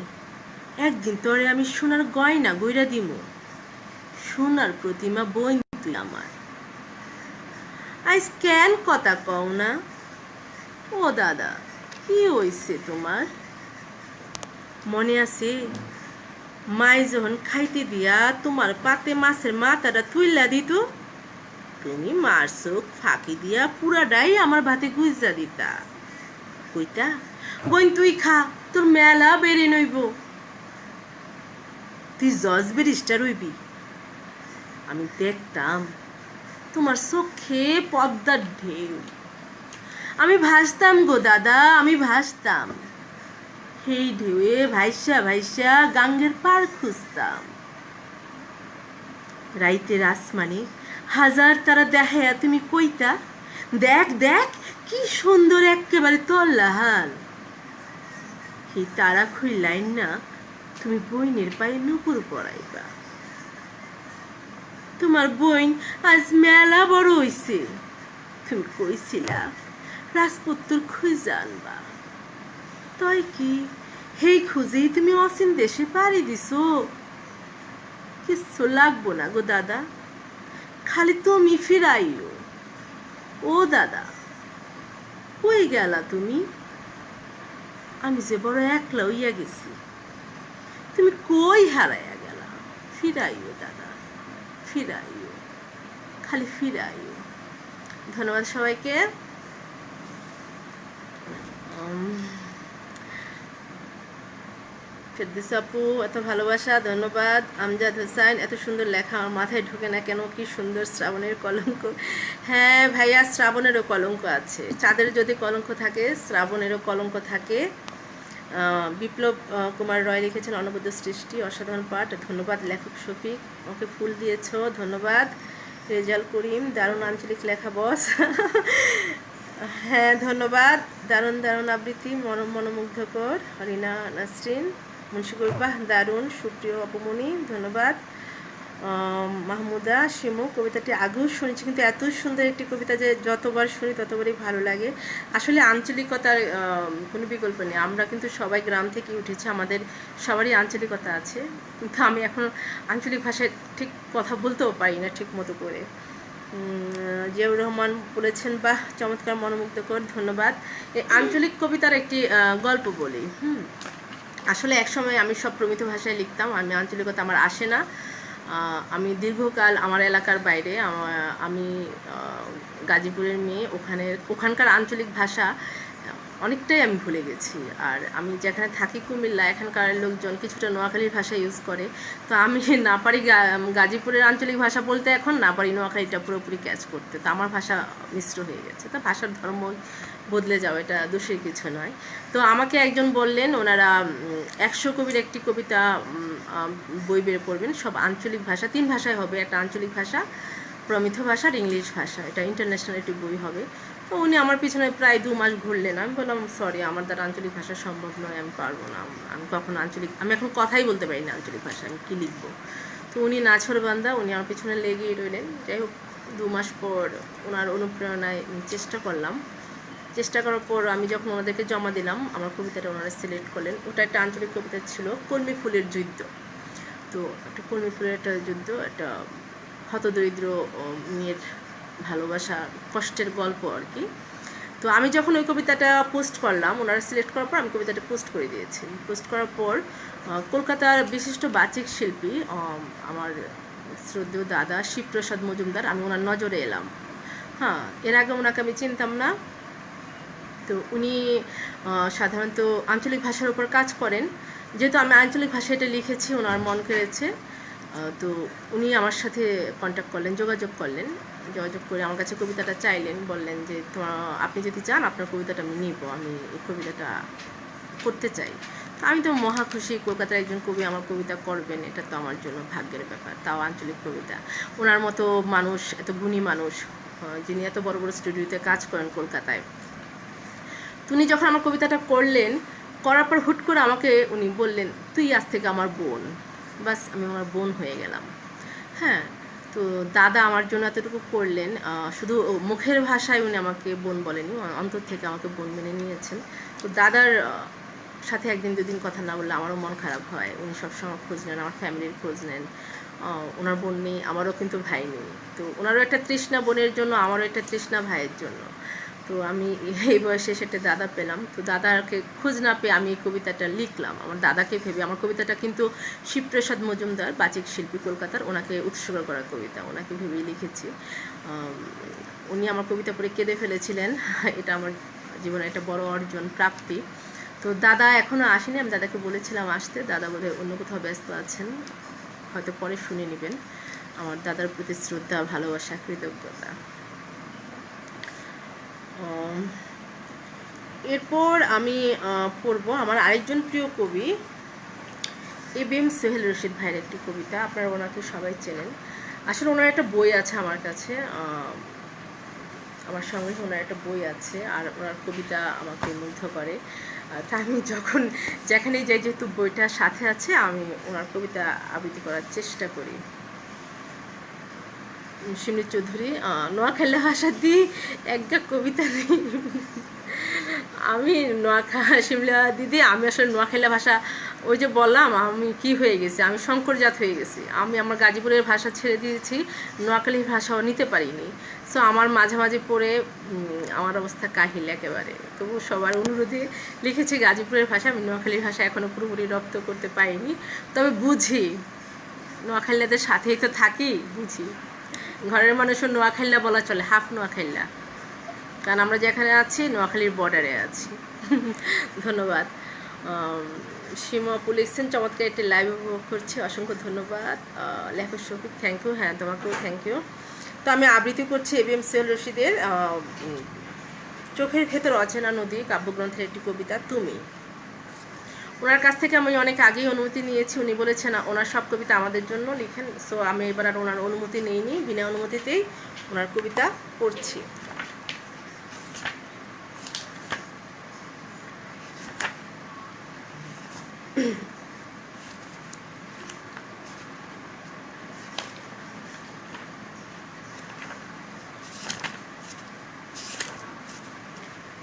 একদিন তোরে আমি সোনার গয়না গইরা দিমু, সোনার প্রতিমা বোন তুই আমার। আইস কেন কথা কও না? ও দাদা, কি হইছে তোমার? মনে আছে মাই যখন খাইতে দিয়া তোমার পাতে মাছের মাথাটা তুইলা দিত, তুমি মার চোখ ফাঁকি দিয়া পুরাটাই আমার ভাতে গুইজা দিতা। কইতা, বোন তুই খা, তোর মেলা বেড়ে নইব, তুই জজ ব্যারিস্টার হইবি। আমি দেখতাম তোমার চোখে পদ্মার ঢেউ। আমি ভাসতাম গো দাদা, আমি ভাসতাম। সেই ঢেউয়ে ভাইসা ভাইসা গাঙ্গের পার খুঁজতাম। রাইতের আসমানে হাজার তারা দেখায়া তুমি কইতা, দেখ দেখ কি সুন্দর একেবারে তল্লাহাল। সেই তারা খুইলাইন না তুমি বইনের পায়ে নুপুর পড়াইবা। তোমার বইন আজ মেলা বড় হইছে, তুমি কইছিলা রাজপুত্তর খুঁজে আনবা। তাই কি হেই খুঁজেই তুমি অসীম দেশে পাড়ি দিছো? কিচ্ছু লাগবো না গো দাদা, খালি তুমি ফিরাইও। ও দাদা, কই গেলা তুমি? আমি যে বড় একলা হইয়া গেছি, তুমি কই হারাইয়া গেলা? ফিরাইও দাদা, ফিরাইও, খালি ফিরাইও। ধন্যবাদ সবাইকে। ফেরদৌস আপু এত ভালোবাসা, ধন্যবাদ। আমজাদ হোসেন এত সুন্দর লেখা আমার মাথায় ঢোকে না কেন, কি সুন্দর শ্রাবণের কলঙ্ক। হ্যাঁ ভাইয়া, শ্রাবণেরও কলঙ্ক আছে। চাঁদের যদি কলঙ্ক থাকে, শ্রাবণেরও কলঙ্ক থাকে। বিপ্লব কুমার রয় লিখেছেন অনবদ্য সৃষ্টি, অসাধারণ পাঠ, ধন্যবাদ। লেখক শফিক ওকে ফুল দিয়েছ, ধন্যবাদ। রেজাল করিম দারুণ আঞ্চলিক লেখা বস। হ্যাঁ ধন্যবাদ। দারুণ দারুণ আবৃত্তি, মনোমুগ্ধকর। হরিনা নাসরিন মুন্সিগোপা দারুণ। সুপ্রিয় অপমণি ধন্যবাদ। মাহমুদা শিমু কবিতাটি আগেও শুনেছি, কিন্তু এত সুন্দর একটি কবিতা যে যতবার শুনি ততবারই ভালো লাগে। আসলে আঞ্চলিকতার কোনো বিকল্প নেই। আমরা কিন্তু সবাই গ্রাম থেকে উঠেছি, আমাদের সবারই আঞ্চলিকতা আছে, কিন্তু আমি এখন আঞ্চলিক ভাষায় ঠিক কথা বলতেও পারি না ঠিক মতো করে। জিয়াউর রহমান বলেছেন বাহ চমৎকার, মনোমুগ্ধকর, ধন্যবাদ। এই আঞ্চলিক কবিতার একটি গল্প বলি। আসলে একসময় আমি সব প্রমিত ভাষায় লিখতাম, আমি আঞ্চলিকতা আমার আসে না। আমি দীর্ঘকাল আমার এলাকার বাইরে, আমি গাজীপুরের মেয়ে, ওখানকার আঞ্চলিক ভাষা অনেকটাই আমি ভুলে গেছি। আর আমি যেখানে থাকি কুমিল্লা, এখানকার লোকজন কিছুটা নোয়াখালীর ভাষা ইউজ করে, তো আমি না পারি গাজীপুরের আঞ্চলিক ভাষা বলতে, এখন না পারি নোয়াখালীটা পুরোপুরি ক্যাচ করতে। তো আমার ভাষা মিশ্র হয়ে গেছে। তো ভাষার ধর্ম বদলে যাও, এটা দোষের কিছু নয়। তো আমাকে একজন বললেন ওনারা 100 কবির একটি কবিতা বই বের করবেন, সব আঞ্চলিক ভাষা, 3 ভাষায় হবে, একটা আঞ্চলিক ভাষা, প্রমিত ভাষা আর ইংলিশ ভাষা, এটা ইন্টারন্যাশনাল একটি বই হবে। তো উনি আমার পিছনে প্রায় 2 মাস ঘুরলেন। আমি বললাম সরি, আমার দ্বারা আঞ্চলিক ভাষা সম্ভব নয়, আমি পারবো না, আমি কখনো আমি এখন কথাই বলতে পারি না আঞ্চলিক ভাষা, আমি কী লিখবো। তো উনি নাছোড়বান্দা, উনি আমার পিছনে লেগেই রইলেন। যাই হোক, 2 মাস পর ওনার অনুপ্রেরণায় চেষ্টা করলাম। চেষ্টা করার পর আমি যখন ওনাদেরকে জমা দিলাম, আমার কবিতাটা ওনারা সিলেক্ট করলেন। ওটা একটা আঞ্চলিক কবিতা ছিল, কলমি ফুলের যুদ্ধ। তো একটা কলমি ফুলের একটা যুদ্ধ, একটা হতদরিদ্র মেয়ের ভালোবাসা, কষ্টের গল্প আর কি। তো আমি যখন ওই কবিতাটা পোস্ট করলাম, ওনারা সিলেক্ট করার পর আমি কবিতাটা পোস্ট করে দিয়েছি। পোস্ট করার পর কলকাতার বিশিষ্ট বাচিক শিল্পী আমার শ্রদ্ধেয় দাদা শিবপ্রসাদ মজুমদার, আমি ওনার নজরে এলাম। হ্যাঁ, এর আগে ওনাকে আমি চিনতাম না। তো উনি সাধারণত আঞ্চলিক ভাষার উপর কাজ করেন। যেহেতু আমি আঞ্চলিক ভাষায় এটা লিখেছি, ওনার মন কেড়েছে। তো উনি আমার সাথে কন্ট্যাক্ট করলেন, যোগাযোগ করলেন। যোগাযোগ করে আমার কাছে কবিতাটা চাইলেন, বললেন যে আপনি যদি চান আপনার কবিতাটা আমি নিব, আমি এই কবিতাটা করতে চাই। তো আমি তো মহা খুশি, কলকাতার একজন কবি আমার কবিতা করবেন, এটা তো আমার জন্য ভাগ্যের ব্যাপার, তাও আঞ্চলিক কবিতা। ওনার মতো মানুষ, এত গুণী মানুষ, যিনি এত বড় বড় স্টুডিওতে কাজ করেন কলকাতায়। উনি যখন আমার কবিতাটা করলেন, করার পর হুট করে আমাকে উনি বললেন তুই আজ থেকে আমার বোন। বাস, আমি আমার বোন হয়ে গেলাম। হ্যাঁ, তো দাদা আমার জন্য এতটুকু করলেন, শুধু মুখের ভাষায় উনি আমাকে বোন বলেনি, অন্তর থেকে আমাকে বোন মেনে নিয়েছেন। তো দাদার সাথে একদিন দুদিন কথা না বললে আমারও মন খারাপ হয়। উনি সবসময় খোঁজ নেন, আমার ফ্যামিলির খোঁজ নেন। ওনার বোন নেই, আমারও কিন্তু ভাই নেই। তো ওনারও একটা তৃষ্ণা বোনের জন্য, আমারও একটা তৃষ্ণা ভাইয়ের জন্য। তো আমি এই বয়সে সেটা দাদা পেলাম। তো দাদাকে খোঁজ না পেয়ে আমি এই কবিতাটা লিখলাম আমার দাদাকে ভেবে। আমার কবিতাটা কিন্তু শিবপ্রসাদ মজুমদার, বাচিক শিল্পী কলকাতার, ওনাকে উৎসর্গ করা কবিতা, ওনাকে ভেবেই লিখেছি। উনি আমার কবিতা পড়ে কেঁদে ফেলেছিলেন। এটা আমার জীবনে একটা বড় অর্জন, প্রাপ্তি। তো দাদা এখনও আসেনি, আমি দাদাকে বলেছিলাম আসতে, দাদা বলে অন্য কোথাও ব্যস্ত আছেন, হয়তো পরে শুনে নেবেন। আমার দাদার প্রতি শ্রদ্ধা, ভালোবাসা, কৃতজ্ঞতা। এরপর আমি পড়ব আমার আরেকজন প্রিয় কবি এবিএম সোহেল রশিদ ভাইয়ের একটি কবিতা। আপনারা ওনাকে সবাই চেনেন। আসলে ওনার একটা বই আছে আমার কাছে, আমার সঙ্গে ওনার একটা বই আছে, আর ওনার কবিতা আমাকে মুগ্ধ করে। তা আমি যখন যেখানেই যাই, যেহেতু বইটা সাথে আছে, আমি ওনার কবিতা আবৃত্তি করার চেষ্টা করি। সিমরি চৌধুরী, নোয়াখালী ভাষা দিয়ে একটা কবিতা নেই। আমি শিমলা দিদি, আমি আসলে নোয়াখালী ভাষা, ওই যে বললাম আমি কি হয়ে গেছি, আমি শঙ্করজাত হয়ে গেছি। আমি আমার গাজীপুরের ভাষা ছেড়ে দিয়েছি, নোয়াখালীর ভাষাও নিতে পারিনি। সো আমার মাঝামাঝি পড়ে আমার অবস্থা কাহিল একেবারে। তবু সবার অনুরোধে লিখেছি গাজীপুরের ভাষা। আমি নোয়াখালীর ভাষা এখনও পুরোপুরি রপ্ত করতে পারিনি, তবে বুঝি। নোয়াখালীদের সাথেই তো থাকি, বুঝি। ঘরের মানুষও নোয়াখালীলা বলা চলে, হাফ নোয়াখালীলা, কারণ আমরা যেখানে আছি নোয়াখালীর বর্ডারে আছি। ধন্যবাদ। সীমা আপু লিখছেন, চমৎকার একটি লাইভ উপভোগ করছি, অসংখ্য ধন্যবাদ। লেখক শফিক, থ্যাংক ইউ। হ্যাঁ, তোমাকেও থ্যাংক ইউ। তো আমি আবৃত্তি করছি ABM সোহেল রশিদের চোখের ভেতর অচেনা নদী কাব্যগ্রন্থের একটি কবিতা, তুমি। ওনার কাছ থেকে আমি অনেক আগেই অনুমতি নিয়েছি। উনি বলেছেন ওনার সব কবিতা আমাদের জন্য লিখেন। সো আমি এবার আর ওনার অনুমতি নেইনি, বিনা অনুমতিতেই ওনার কবিতা পড়ছি।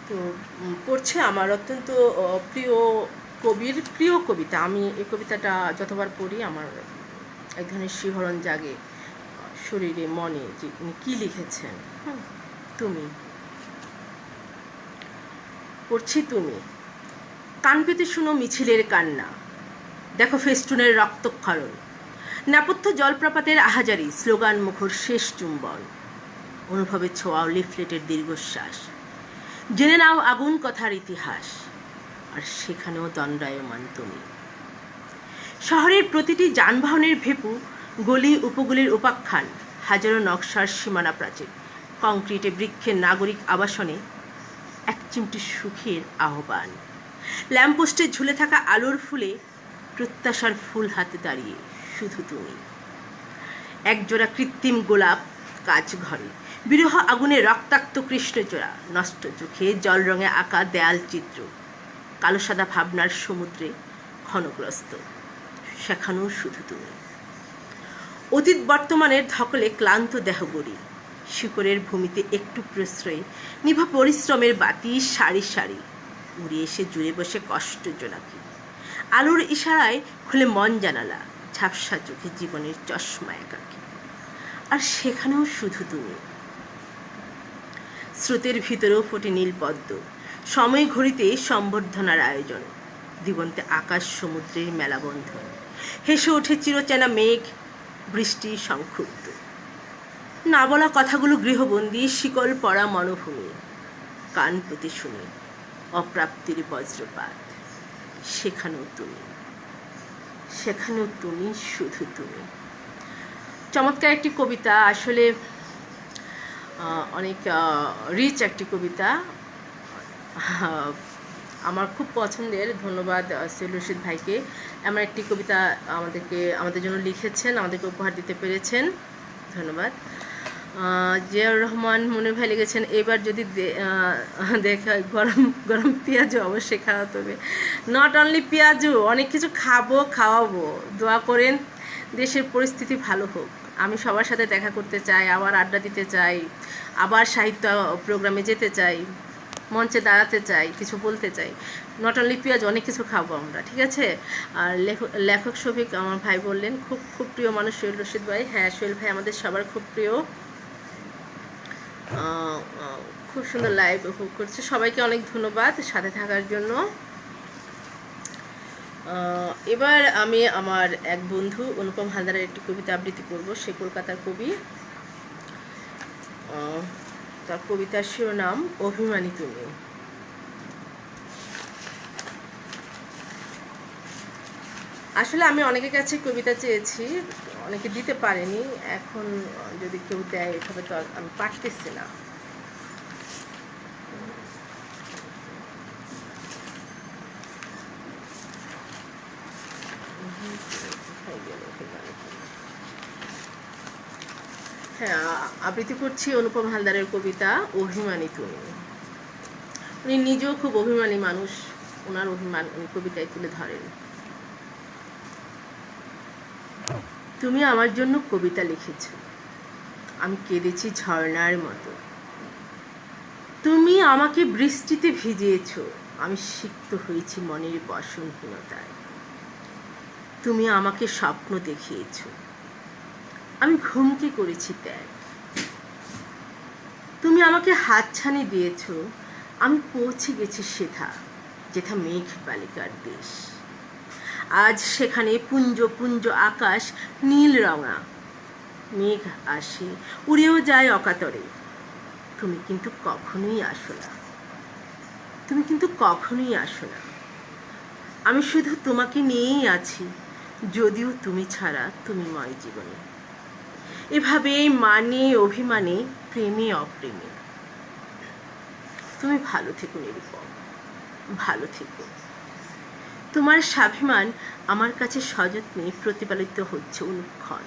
তো পড়ছে আমার অত্যন্ত প্রিয় কবির প্রিয় কবিতা। আমি এই কবিতাটা যতবার পড়ি আমার এক ধরনের শিহরণ জাগে শরীরে, মনে, যে উনি কী লিখেছেন। তুমি। পড়ছি তুমি। কান পেতে শুনো মিছিলের কান্না, দেখো ফেস্টুনের রক্তক্ষরণ, নেপথ্য জলপ্রপাতের আহাজারি, স্লোগান মুখর শেষ চুম্বন, অনুভবের ছোঁয়াও লিফলেটের দীর্ঘশ্বাস, জেনে নাও আগুন কথার ইতিহাস, আর সেখানেও দণ্ডায়মান তুমি। শহরের প্রতিটি যানবাহনের ভেপু, গলি উপগলির উপাখ্যান, হাজারো নকশার সীমানা প্রাচীর, কংক্রিটে বৃক্ষের নাগরিক আবাসনে এক চিমটি সুখের আহ্বান, ল্যাম্পপোস্টে ঝুলে থাকা আলোর ফুলে প্রত্যাশার ফুল হাতে দাঁড়িয়ে শুধু তুমি। একজোড়া কৃত্রিম গোলাপ কাজ ঘরে, বিরহ আগুনে রক্তাক্ত কৃষ্ণচূড়া, নষ্ট চোখে জল রঙে আঁকা দেয়াল চিত্র, কালো সাদা ভাবনার সমুদ্রে ক্ষণগ্রস্ত, সেখানেও শুধু তুমি। অতীত বর্তমানের ধকলে ক্লান্ত দেহগড়ি, শিকড়ের ভূমিতে একটু প্রশ্রয়ে নিভা পরিশ্রমের বাতি সারি সারি, উড়ে এসে জুড়ে বসে কষ্ট জোনাকি, আলোর ইশারায় খুলে মন জানালা, ঝাপসা চোখে জীবনের চশমা একাকী, আর সেখানেও শুধু তুমি। স্রোতের ভিতরেও ফোটে নীল পদ্ম, সময় ঘড়িতে সম্বর্ধনার আয়োজন, দিগন্তে আকাশ সমুদ্রের মেলাবন্ধন, হেসে ওঠে চিরচেনা মেঘ, বৃষ্টি সংক্ষুব্ধ, না বলা কথাগুলো গৃহবন্দী, শিকল পড়া মনোভূমি, কান পেতে শুনি অপ্রাপ্তির বজ্রপাত, সেখানেও তুমি, সেখানেও তুমি, শুধু তুমি। চমৎকার একটি কবিতা, আসলে অনেক রিচ একটি কবিতা, আমার খুব পছন্দের। ধন্যবাদ সোহেল রশিদ ভাইকে, এমন একটি কবিতা আমাদের জন্য লিখেছেন, আমাদেরকে উপহার দিতে পেরেছেন। ধন্যবাদ। জিয়াউর রহমান মনির ভাই লিখেছেন, এবার যদি দেখা গরম গরম পেঁয়াজু অবশ্যই খাওয়াতে হবে। নট অনলি পেঁয়াজু, অনেক কিছু খাওয়াবো। দোয়া করেন দেশের পরিস্থিতি ভালো হোক। আমি সবার সাথে দেখা করতে চাই, আবার আড্ডা দিতে চাই, আবার সাহিত্য প্রোগ্রামে যেতে চাই, মঞ্চে দাঁড়াতে চাই, কিছু বলতে চাই। নট অনলি পেঁয়াজ, অনেক কিছু খাবো আমরা, ঠিক আছে? আর লেখক শফিক আমার ভাই বললেন খুব খুব প্রিয় মানুষ সোহেল রশিদ ভাই। হ্যাঁ, সোহেল ভাই আমাদের সবার খুব প্রিয়। খুব সুন্দর লাইভ উপভোগ করছে। সবাইকে অনেক ধন্যবাদ সাথে থাকার জন্য। এবার আমি আমার এক বন্ধু অনুপম হালদারের একটি কবিতা আবৃত্তি করব। সে কলকাতার কবি। তার কবিতার শিরোনাম অভিমানী তুমি। আসলে আমি অনেকের কাছে কবিতা চেয়েছি, অনেকে দিতে পারেনি। এখন যদি কেউ দেয় এভাবে তো আমি পারতেছি না। হ্যাঁ, আবৃত্তি করছি অনুপম হালদারের কবিতা অভিমানী তুমি। উনি নিজেও খুব অভিমানী মানুষ, ওনার অভিমান উনি কবিতায় তুলে ধরেন। তুমি আমার জন্য কবিতা লিখেছ, আমি কেঁদেছি ঝর্ণার মতো। তুমি আমাকে বৃষ্টিতে ভিজিয়েছ, আমি সিক্ত হয়েছি মনের বসনহীনতায়। তুমি আমাকে স্বপ্ন দেখিয়েছ, আমি ঘুমকে করেছি ত্যাগ। তুমি আমাকে হাতছানি দিয়েছ, আমি পৌঁছে গেছি সেথা, যেথা মেঘ বালিকার দেশ। আজ সেখানে পুঞ্জ পুঞ্জ আকাশ নীল রঙা, মেঘ আসে উড়েও যায় অকাতরে। তুমি কিন্তু কখনোই আসো না, তুমি কিন্তু কখনোই আসো না। আমি শুধু তোমাকে নিয়েই আছি, যদিও তুমি ছাড়া তুমিময় জীবনে। এভাবে মানে অভিমানে, প্রেমে অপ্রেমে। তুমি ভালো থেকো নিরুপম, ভালো থেকো। তোমার স্বাভিমান আমার কাছে সযত্নে প্রতিপালিত হচ্ছে অনুক্ষণ,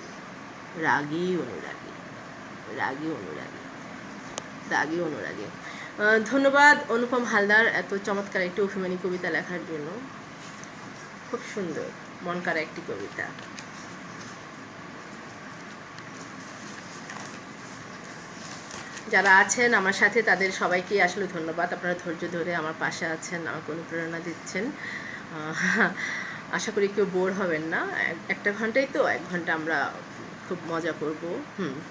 রাগী অনুরাগী, রাগী অনুরাগী, রাগী অনুরাগী। ধন্যবাদ অনুপম হালদার এত চমৎকার একটি অভিমানী কবিতা লেখার জন্য। খুব সুন্দর মন কাড়া একটি কবিতা। যারা আছেন আমার সাথে তাদের সবাইকে আসলে ধন্যবাদ। আপনারা ধৈর্য ধরে আমার পাশে আছেন, আমাকে অনুপ্রেরণা দিচ্ছেন। আশা করি কেউ বোর হবেন না। একটা ঘন্টাই তো, 1 ঘন্টা আমরা খুব মজা করব।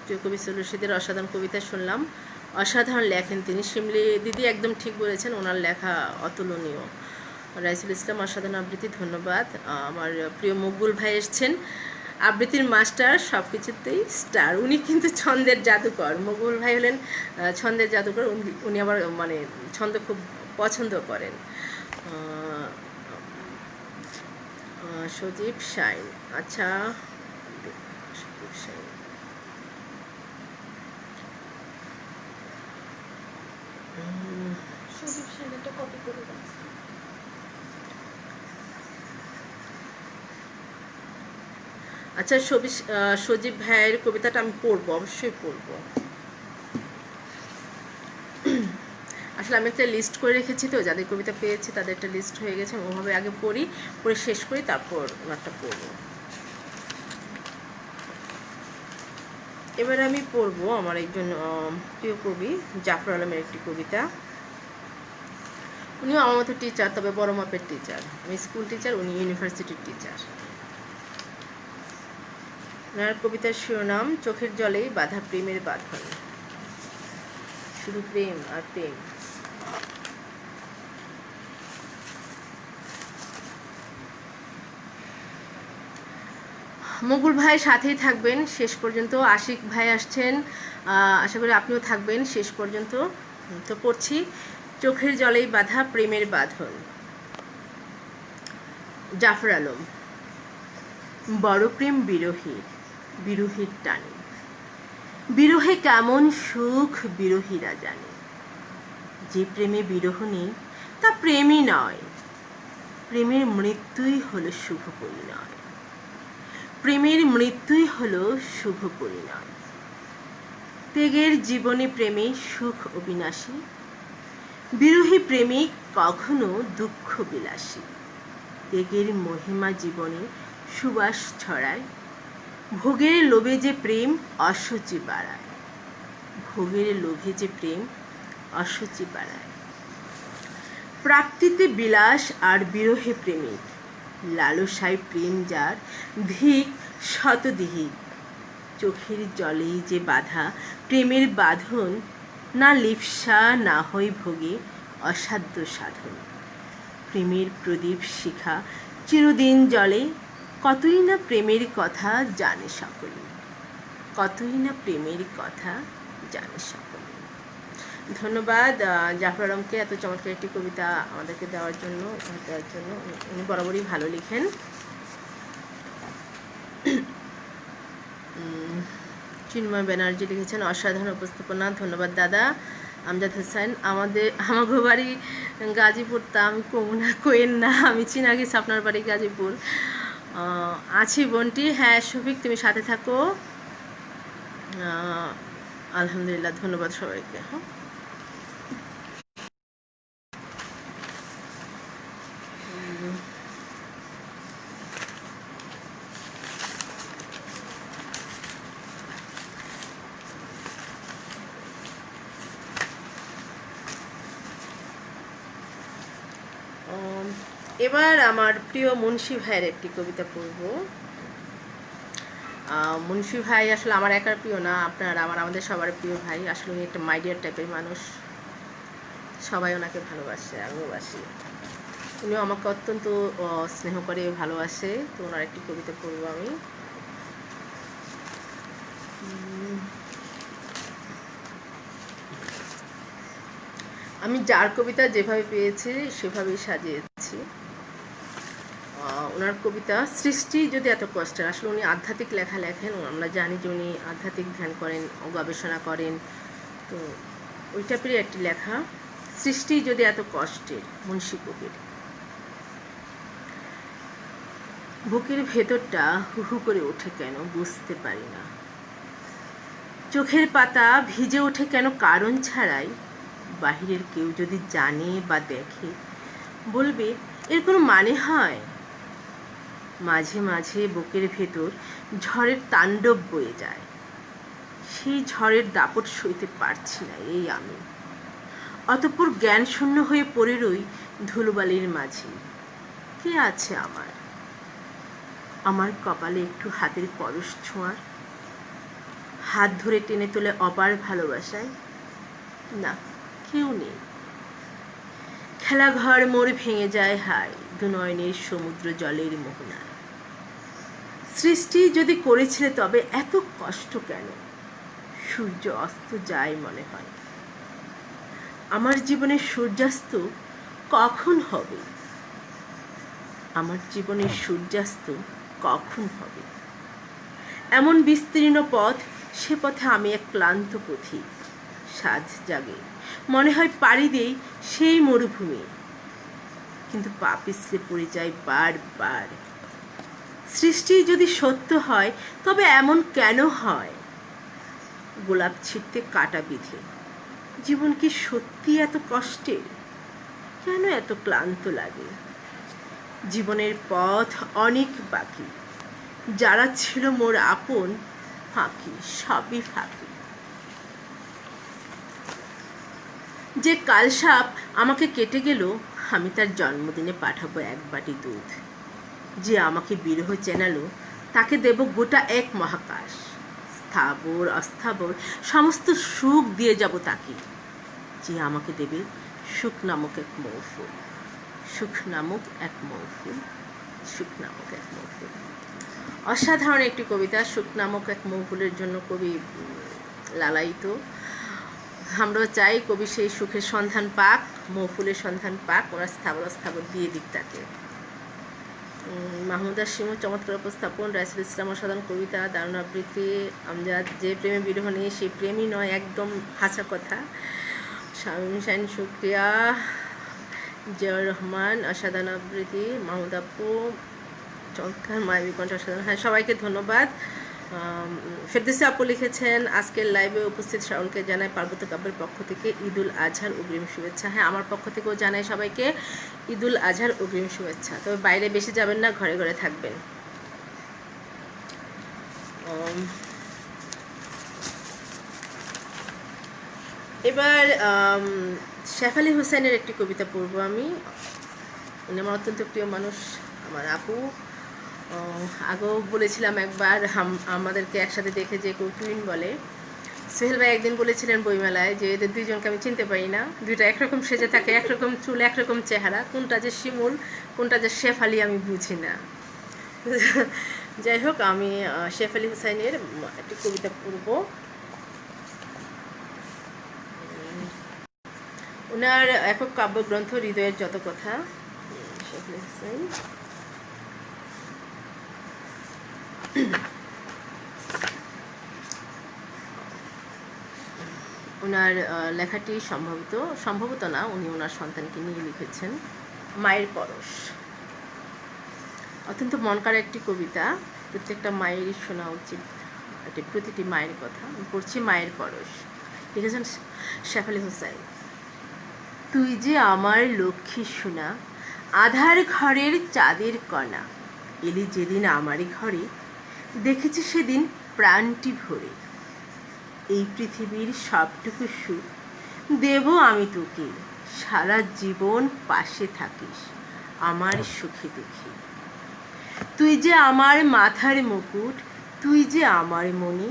প্রিয় কবি রশিদের অসাধারণ কবিতা শুনলাম। অসাধারণ লেখেন তিনি, শিমলি দিদি একদম ঠিক বলেছেন, ওনার লেখা অতুলনীয়। রাইসুল ইসলাম অসাধারণ আবৃত্তি, ধন্যবাদ। আমার প্রিয় মকবুল ভাই এসছেন, আবৃত্তির মাস্টার, সব কিছুতেই স্টার। উনি কিন্তু ছন্দের জাদুকর। মকবুল ভাই হলেন ছন্দের জাদুকর। উনি আবার মানে ছন্দ খুব পছন্দ করেন। সজীব শাইন, আচ্ছা সজীব শাইন, সজীব শাইনটা কপি করে রাখছি। আচ্ছা সজীব ভাইয়ের কবিতাটা আমি পড়বো, অবশ্যই পড়বো। আসলে আমি একটা লিস্ট করে রেখেছি তো, যাদের কবিতা পেয়েছি তাদের একটা লিস্ট হয়ে গেছে। ওভাবে আগে পড়ি, পড়ে শেষ করি, তারপর ওনারটা পড়বো। এবার আমি পড়বো আমার একজন প্রিয় কবি জাফর আলমের একটি কবিতা। উনিও আমার মতো টিচার, তবে বড় মাপের টিচার। আমি স্কুল টিচার, উনি ইউনিভার্সিটির টিচার। ওনার কবিতার শিরোনাম চোখের জলেই বাঁধা প্রেমের বাঁধন। শুধু প্রেম আর প্রেম। মকবুল ভাই সাথেই থাকবেন শেষ পর্যন্ত। আশিক ভাই আসছেন, আশা করি আপনিও থাকবেন শেষ পর্যন্ত। তো পড়ছি চোখের জলেই বাঁধা প্রেমের বাঁধন। জাফর আলম। বড় প্রেম বিরহীর, বিরহীর টানে, বিরহে কেমন সুখ বিরহীরা জানে। যে প্রেমে বিরহ নেই তা প্রেমই নয়, প্রেমের মৃত্যুই হলো শুভ পরিণয়। প্রেমের মৃত্যুই হলো শুভ পরিণয়। ত্যাগের জীবনে প্রেমে সুখ অবিনাশী, বিরহী প্রেমিক কখনো দুঃখ বিলাসী। ত্যাগের মহিমা জীবনে সুবাস ছড়ায়, ভোগের লোভে যে প্রেম অসুচি বাড়ায়। ভোগের লোভে যে প্রেম অসুচি বাড়ায়। প্রাপ্তিতে বিলাস আর বিরহে প্রেমিক, লালসায় প্রেম যার ধিক শতদিহিক। চোখের জলেই যে বাঁধা প্রেমের বাঁধন, না লিপ্সা না হয় ভোগে অসাধ্য সাধন। প্রেমের প্রদীপ শিখা চিরদিন জলে, কতই না প্রেমের কথা জানে সকলে, কতই না প্রেমের কথা জানে সকলে। ধন্যবাদ জাফর আলমকে এত চমৎকার একটি কবিতা আমাদেরকে দেওয়ার জন্য। উনি বরাবরই ভালো লিখেন। চিন্ময় ব্যানার্জি লিখেছেন অসাধারণ উপস্থাপনা, ধন্যবাদ দাদা। আমজাদ হোসেন, আমাগো বাড়ি গাজীপুর, তা আমি কমুনা কোয়েন না, আমি চিনা গেছি আপনার বাড়ি গাজীপুর। আছি বোনটি, হ্যাঁ শফিক তুমি সাথে থাকো। আলহামদুলিল্লাহ, ধন্যবাদ সবাইকে। হ্যাঁ, এবার আমার প্রিয় মুন্সি ভাইয়ের একটি কবিতা পড়ব। মুন্সি ভাই আসলে আমার একার প্রিয় না, আমাদের সবার প্রিয় ভাই। আসলে উনি একটা মাইডিয়ার টাইপের মানুষ, সবাই ওনাকে ভালোবাসে, আমিও বাসি। উনিও আমাকে অত্যন্ত স্নেহ করে, ভালোবাসে। তো ওনার একটি কবিতা পড়ব আমি। আমি যার কবিতা যেভাবে পেয়েছি সেভাবেই সাজিয়েছি। ওনার কবিতা সৃষ্টি যদি এত কষ্টের, আসলে উনি আধ্যাত্মিক লেখা লেখেন, আমরা জানি যে উনি আধ্যাত্মিক ধ্যান করেন, গবেষণা করেন। তো ওই টাইপেরই একটি লেখা, সৃষ্টি যদি এত কষ্টের, মুন্সি কবির। বুকের ভেতরটা হু হু করে ওঠে কেন বুঝতে পারি না, চোখের পাতা ভিজে ওঠে কেন কারণ ছাড়াই। বাহিরের কেউ যদি জানে বা দেখে বলবে এর কোনো মানে হয়। মাঝে মাঝে বুকের ভেতর ঝড়ের তাণ্ডব বয়ে যায়, সেই ঝড়ের দাপট সইতে পারছি না এই আমি। অতঃপর জ্ঞান শূন্য হয়ে পড়ে রই ধুলোবালির মাঝে। কে আছে আমার, আমার কপালে একটু হাতের পরশ ছোঁয়ার, হাত ধরে টেনে তোলে অপার ভালোবাসায়? না, কেউ নেই। খেলাঘর মোর ভেঙে যায় হায় দুনয়নের সমুদ্র জলের মোহনায়। সৃষ্টি যদি করেছিলে তবে এত কষ্ট কেন? সূর্য অস্ত যায় মনে হয়। আমার জীবনের সূর্যাস্ত কখন হবে? আমার জীবনের সূর্যাস্ত কখন হবে? এমন বিস্তীর্ণ পথ, সে পথে আমি এক ক্লান্ত পথিক। সাজ জাগে, মনে হয় পাড়ি দেই সেই মরুভূমি, কিন্তু পা পিছলে পড়ে যায় বারবার। সৃষ্টি যদি সত্য হয় তবে এমন কেন হয়? গোলাপ ছিঁড়তে কাটা বিধে, জীবন কি সত্যি এত কষ্টের? কেন এত ক্লান্ত লাগে? জীবনের পথ অনেক বাকি, যারা ছিল মোর আপন ফাঁকি, সবই ফাঁকি। যে কালসাপ আমাকে কেটে গেল, আমি তার জন্মদিনে পাঠাবো এক বাটি দুধ। যে আমাকে বিরহ চেনালো, তাকে দেব গোটা এক মহাকাশ। স্থাবর অস্থাবর সমস্ত সুখ দিয়ে যাব তাকে, যে আমাকে দেবে সুখ নামক এক মৌফুল। সুখ নামক এক মৌফুল, সুখ নামক এক মৌফুল। অসাধারণ একটি কবিতা। সুখ নামক এক মৌফুলের জন্য কবি লালায়িত। আমরাও চাই কবি সেই সুখের সন্ধান পাক, মৌফুলের সন্ধান পাক, ওরা স্থাবর অস্থাবর দিয়ে দিক তাকে। মাহমুদা শিমু চমৎকার উপস্থাপন, রাইসুল ইসলাম অসাধারণ কবিতা, দারুণ আবৃত্তি। আমজাদ যে প্রেমে বিরহ নেই সেই প্রেমই নয়, একদম হাসা কথা। শামীম শাইন শুক্রিয়া। জিয়াউর রহমান অসাধারণ আবৃত্তি। মাহমুদ আপু চমৎকার, মায়াবী কণ্ঠ অসাধারণ। হ্যাঁ, সবাইকে ধন্যবাদ। ফেরদৌসী আপু লিখেছেন আজকের লাইভে উপস্থিত শ্রাবণকে জানাই পার্বত্য কাব্যের পক্ষ থেকে ঈদুল আজহার অগ্রিম শুভেচ্ছা। হ্যাঁ, আমার পক্ষ থেকেও জানাই সবাইকে ঈদুল আজহার অগ্রিম শুভেচ্ছা। তবে বাইরে বেশি যাবেন না, ঘরে ঘরে থাকবেন। এবার শেফালি হোসেনের একটি কবিতা পড়ব আমি। উনি আমার অত্যন্ত প্রিয় মানুষ, আমার আপু। আগেও বলেছিলাম একবার, আমাদেরকে একসাথে দেখে যে কেউ টুইন বলে। সোহেল ভাই একদিন বলেছিলেন বইমেলায় যে এদের দুইজনকে আমি চিনতে পারি না, দুইটা একরকম সেজে থাকে, একরকম চুল, একরকম চেহারা, কোনটা যে শিমুল কোনটা যে শেফালি আমি বুঝি না। যাই হোক, আমি শেফালি হোসেনের একটি কবিতা পড়ব। ওনার একক কাব্যগ্রন্থ হৃদয়ের যত কথা। শেফালি হোসেন ওনার লেখাটি সম্ভবত না, উনি ওনার সন্তানকে নিয়ে লিখেছেন। মায়ের পরশ, অত্যন্ত মন কাড়া একটি কবিতা, প্রত্যেকটা মায়েরই শোনা উচিত, এটি প্রতিটি মায়ের কথা। আমি পড়ছি মায়ের পরশ, লিখেছেন শেফালি হোসেন। তুই যে আমার লক্ষ্মী সোনা, আধার ঘরের চাঁদের কণা, এলি যেদিন আমারই ঘরে, দেখেছি সেদিন প্রাণটি ভরে। এই পৃথিবীর সবটুকু সুখ দেব আমি তোকে, সারা জীবন পাশে থাকিস, আমার সুখে দুঃখে। তুই যে আমার মাথার মুকুট, তুই যে আমার মণি,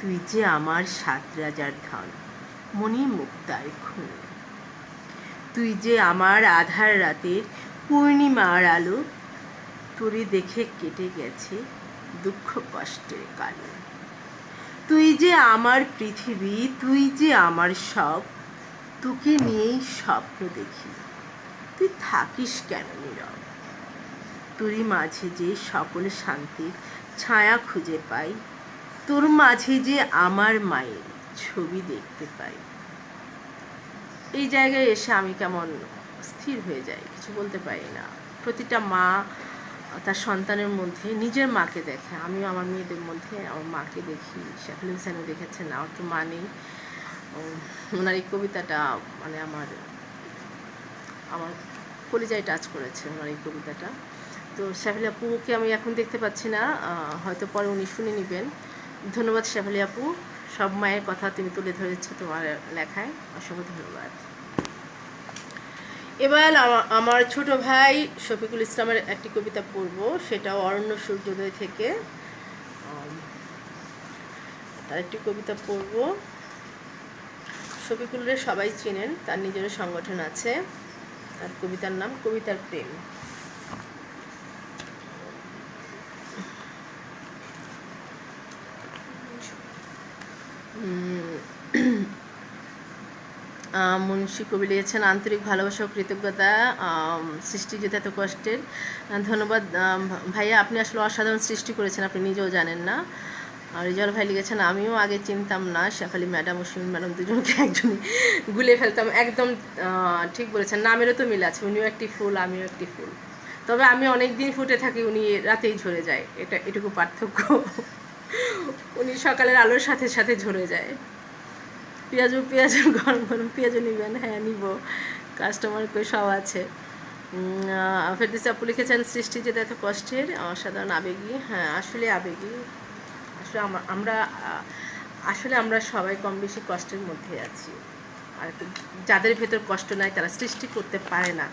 তুই যে আমার সাত রাজার ধন, মণি মুক্তার খুনি। তুই যে আমার আধার রাতের পূর্ণিমার আলো, তোরে দেখে কেটে গেছে দুঃখ কষ্টের কালো। তুই যে আমার পৃথিবী, তুই যে আমার সব, তোকে নিয়েই স্বপ্ন দেখি, তুই থাকিস কেন নীরব। তোরই মাঝে যে সকল শান্তির ছায়া খুঁজে পাই, তোর মাঝে যে আমার মায়ের ছবি দেখতে পাই। এই জায়গায় এসে আমি কেমন স্থির হয়ে যাই, কিছু বলতে পারি না। প্রতিটা মা তার সন্তানের মধ্যে নিজের মাকে দেখে, আমিও আমার মেয়েদের মধ্যে আমার মাকে দেখি। শেফালী হুসাইনও দেখেছেন, আমার তো মা নেই। ওনার এই কবিতাটা মানে আমার কলিজায় টাচ করেছে ওনার এই কবিতাটা। তো শেফালী আপুকে আমি এখন দেখতে পাচ্ছি না, হয়তো পরে উনি শুনে নেবেন। ধন্যবাদ শেফালী আপু, সব মায়ের কথা তুমি তুলে ধরেছো তোমার লেখায়, অসংখ্য ধন্যবাদ। এবার আমার ছোট ভাই শফিকুল ইসলামের একটি কবিতা পড়ব, সেটাও অরণ্য সূর্যোদয় থেকে। তার একটি কবিতা পড়ব। শফিকুলের সবাই চেনেন, তার নিজের সংগঠন আছে, তার কবিতার নাম কবিতার প্রেম। মুন্সী কবি লিখেছেন, আন্তরিক ভালোবাসা ও কৃতজ্ঞতা, সৃষ্টি যেতে এত কষ্টের। ধন্যবাদ ভাইয়া, আপনি আসলে অসাধারণ সৃষ্টি করেছেন, আপনি নিজেও জানেন না। রিজাল ভাই লিখেছেন, আমিও আগে চিনতাম না শেফালী ম্যাডাম ও সুমিন ম্যাডাম দুজনকে একজনই গুলিয়ে ফেলতাম। একদম ঠিক বলেছেন, নামেরও তো মিল আছে, উনিও একটি ফুল আমিও একটি ফুল, তবে আমি অনেক দিন ফুটে থাকি, উনি রাতেই ঝরে যায়, এটুকু পার্থক্য। উনি সকালের আলোর সাথে সাথে ঝরে যায়। পেঁয়াজ গরম গরম পেঁয়াজও নিবেন? হ্যাঁ নিব, কাস্টমার কই সব আছে। ফেরদৌসী আপু লিখেছেন, সৃষ্টি যেতে এত কষ্টের, অসাধারণ আবেগী। হ্যাঁ আসলে আবেগী, আসলে আমরা সবাই কম বেশি কষ্টের মধ্যে আছি। আর যাদের ভেতর কষ্ট নাই তারা সৃষ্টি করতে পারে না।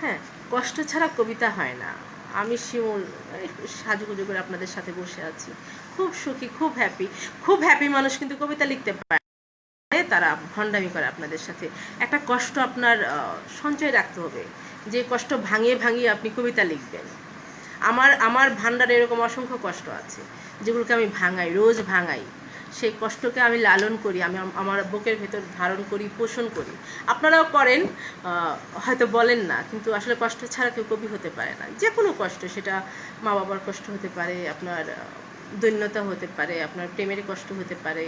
হ্যাঁ, কষ্ট ছাড়া কবিতা হয় না। আমি শিমুল সাজুগুজু করে আপনাদের সাথে বসে আছি, খুব সুখী, খুব হ্যাপি মানুষ কিন্তু কবিতা লিখতে পারে, তারা ভণ্ডামি করে আপনাদের সাথে। একটা কষ্ট আপনার সঞ্চয় রাখতে হবে, যে কষ্ট ভাঙিয়ে ভাঙিয়ে আপনি কবিতা লিখবেন। আমার ভান্ডারে এরকম অসংখ্য কষ্ট আছে, যেগুলোকে আমি ভাঙাই, রোজ ভাঙাই। সেই কষ্টকে আমি লালন করি, আমি আমার বুকের ভেতর ধারণ করি, পোষণ করি। আপনারাও করেন, হয়তো বলেন না, কিন্তু আসলে কষ্ট ছাড়া কেউ কবি হতে পারে না। যে কোনো কষ্ট, সেটা মা বাবার কষ্ট হতে পারে, আপনার দৈন্যতা হতে পারে, আপনার প্রেমের কষ্ট হতে পারে,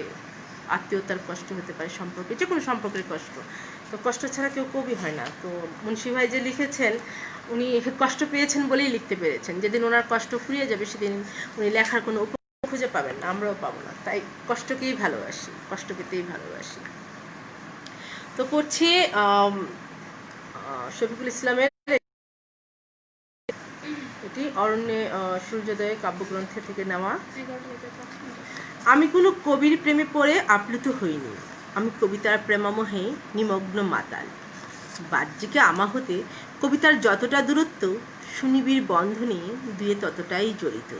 আত্মীয়তার কষ্ট হতে পারে, সম্পর্কে যে কোনো সম্পর্কের কষ্ট। তো কষ্ট ছাড়া কেউ কবি হয় না। তো মুন্সী ভাই যে লিখেছেন, উনি কষ্ট পেয়েছেন বলেই লিখতে পেরেছেন। যেদিন ওনার কষ্ট ফুরিয়ে যাবে সেদিন উনি লেখার কোনো উপায় খুঁজে পাবেন না, আমরাও পাবো না। তাই কষ্টকেই ভালোবাসি, কষ্ট পেতেই ভালোবাসি। তো পড়ছি শফিকুল ইসলামের এটি অরণ্যে সূর্যোদয় কাব্যগ্রন্থের থেকে নেওয়া। আমি কোনো কবির প্রেমে পড়ে আপ্লুত হইনি, আমি কবিতার প্রেমামোহে নিমগ্ন মাতাল। বাহ্যিকে আমা হতে কবিতার যতটা দূরত্ব, সুনিবিড় বন্ধনে দুয়ে ততটাই জড়িত।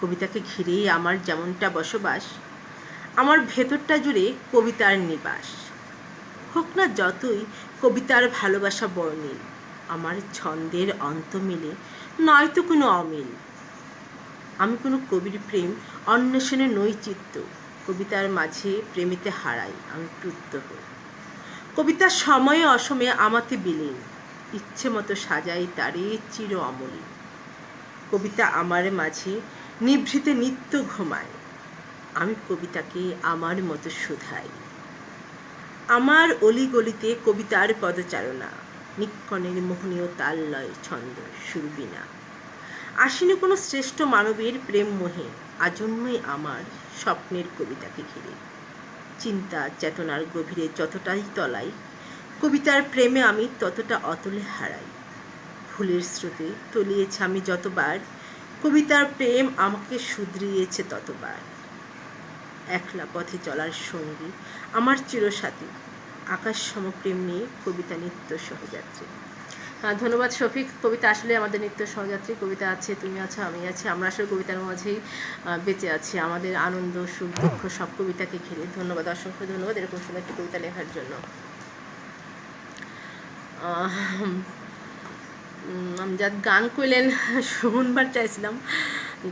কবিতাকে ঘিরেই আমার যেমনটা বসবাস, আমার ভেতরটা জুড়ে কবিতার নিবাস। হোক না যতই কবিতার ভালোবাসা বর্ণিল, আমার ছন্দের অন্ত মিলে নয়তো কোনো অমিল। আমি কোনো কবির প্রেম অন্বেষণে নই চিত্ত, কবিতার মাঝে প্রেমিতে হারাই আমি প্রত্যহ। কবিতার সময়ে অসময়ে আমাতে বিলীন, ইচ্ছে মতো সাজাই তারে চির অমলিন। কবিতা আমার মাঝে নিভৃতে নিত্য ঘুমায়, আমি কবিতাকে আমার মতো শুধাই। আমার অলিগলিতে কবিতার পদচারণা, নিক্ষণের মোহনীয় তাল লয় ছন্দ সুরবীণা। আসেনি কোনো শ্রেষ্ঠ মানবের প্রেম মোহে, আজন্মই আমার স্বপ্নের কবিতাকে ঘিরে। চিন্তা চেতনার গভীরে যতটাই তলাই, কবিতার প্রেমে আমি ততটা অতলে হারাই। ফুলের স্রোতে তলিয়েছে আমি যতবার, কবিতার প্রেম আমাকে শুধরিয়েছে ততবার। একলা পথে চলার সঙ্গী আমার চিরসাথী, আকাশ সম প্রেম নিয়ে কবিতা নিত্য সহযাত্রী। ধন্যবাদ শফিক। কবিতা আসলে আমাদের নিত্য সহযাত্রী। কবিতা আছে, তুমি আছো, আমি আছি, আমরা আসলে কবিতার মাঝেই বেঁচে আছি। আমাদের আনন্দ, সুখ, দুঃখ সব কবিতাকে ঘিরে। ধন্যবাদ, অসংখ্য ধন্যবাদ এরকম সুন্দর একটি কবিতা লেখার জন্য। আমজাদ গান কইলেন, শুনবার চাইছিলাম।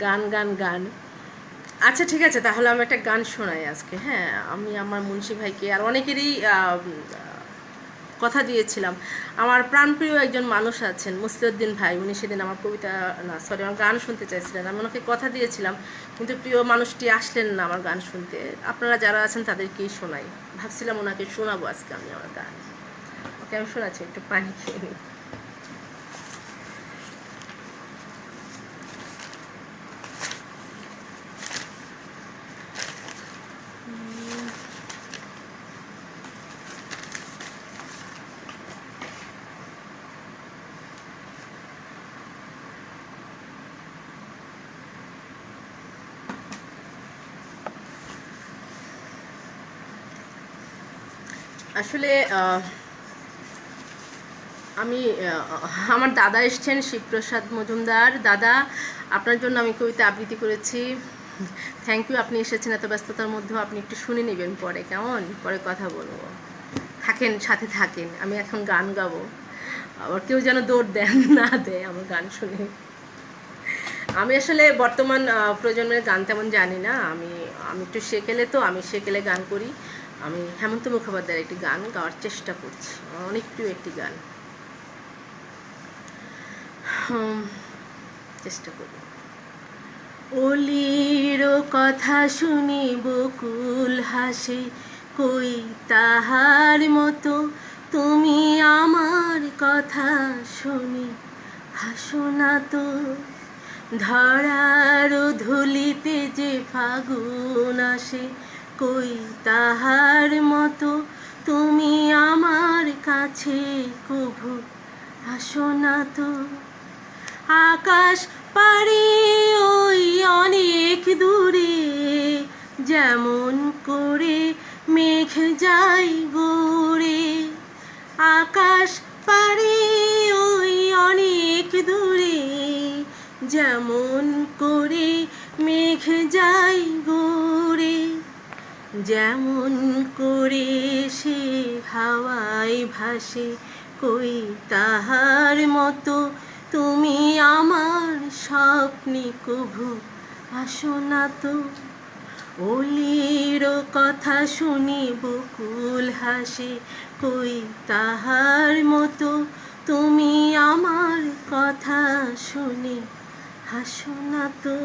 গান গান গান আচ্ছা ঠিক আছে, তাহলে আমি একটা গান শোনাই আজকে। হ্যাঁ, আমি আমার মুন্সি ভাইকে আর অনেকেরই কথা দিয়েছিলাম। আমার প্রাণপ্রিয় একজন মানুষ আছেন মুসলিউদ্দিন ভাই, উনি সেদিন আমার কবিতা, না সরি, আমার গান শুনতে চাইছিলেন। আমি ওনাকে কথা দিয়েছিলাম, কিন্তু প্রিয় মানুষটি আসলেন না আমার গান শুনতে। আপনারা যারা আছেন তাদেরকেই শোনাই, ভাবছিলাম ওনাকে শোনাবো আজকে আমি আমার গান। ওকে আমি শোনাচ্ছি, একটু পানি খেয়ে নিই। আসলে আমি আমার দাদা এসছেন, শিবপ্রসাদ মজুমদার দাদা, আপনার জন্য আমি কবিতা আবৃত্তি করেছি। থ্যাংক ইউ, আপনি এসেছেন এত ব্যস্ততার মধ্যেও। আপনি একটু শুনে নেবেন পরে, কেমন? পরে কথা বলবো, থাকেন, সাথে থাকেন। আমি এখন গান গাবো, আবার কেউ যেন দৌড় দেন না দেয় আমার গান শুনে। আমি আসলে বর্তমান প্রজন্মের গান তেমন জানি না। আমি আমি একটু সেকেলে, তো আমি সেকেলে গান করি। আমি হেমন্ত মুখোপাধ্যায়ের একটি গান গাওয়ার চেষ্টা করছি, আমার অনেক প্রিয় একটি গান। চেষ্টা করি। অলির কথা শুনি বকুল হাসে, কই তাহার মতো তুমি আমার কথা শুনি হাসো না তো। ধরার ধুলিতে যে ফাগুন আসে, কই তাহার মতো তুমি আমার কাছে কভু আসো না তো। আকাশ পাড়ি ওই অনেক দূরে, যেমন করে মেঘ যায় গড়ে। আকাশ পাড়ি ওই অনেক দূরে, যেমন করে মেঘ যায় গড়ে। যেমন করে সে হাওয়ায় ভাসে, কই তাহার মতো তুমি আমার স্বপ্নে কভু আসো না তো। অলির কথা শুনি বকুল হাসে, কই তাহার মতো তুমি আমার কথা শুনি হাসো না তো।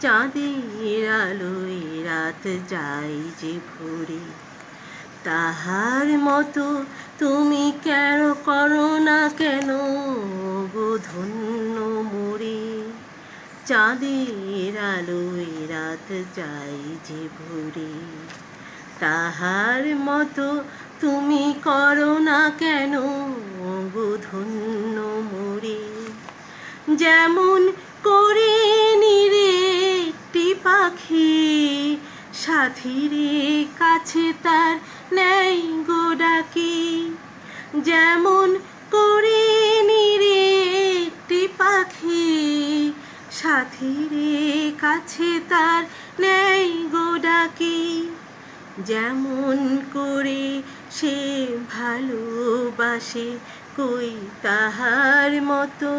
চাঁদের আলোয় রাত যায় যে ভরে, তাহার মতো তুমি কেন করো না কেন গো ধন্য মোরে। চাঁদের আলোয় রাত যায় যে ভরে, তাহার মতো তুমি করো না কেন গো ধন্য মোরে। যেমন করে নিরে একটি পাখি, সাথীরে কাছে তার নেই গো ডাকি। যেমন করে নিরে একটি পাখি, সাথীরে কাছে তার নেই গো ডাকি। যেমন করে সে ভালোবাসে, কই তাহার মতো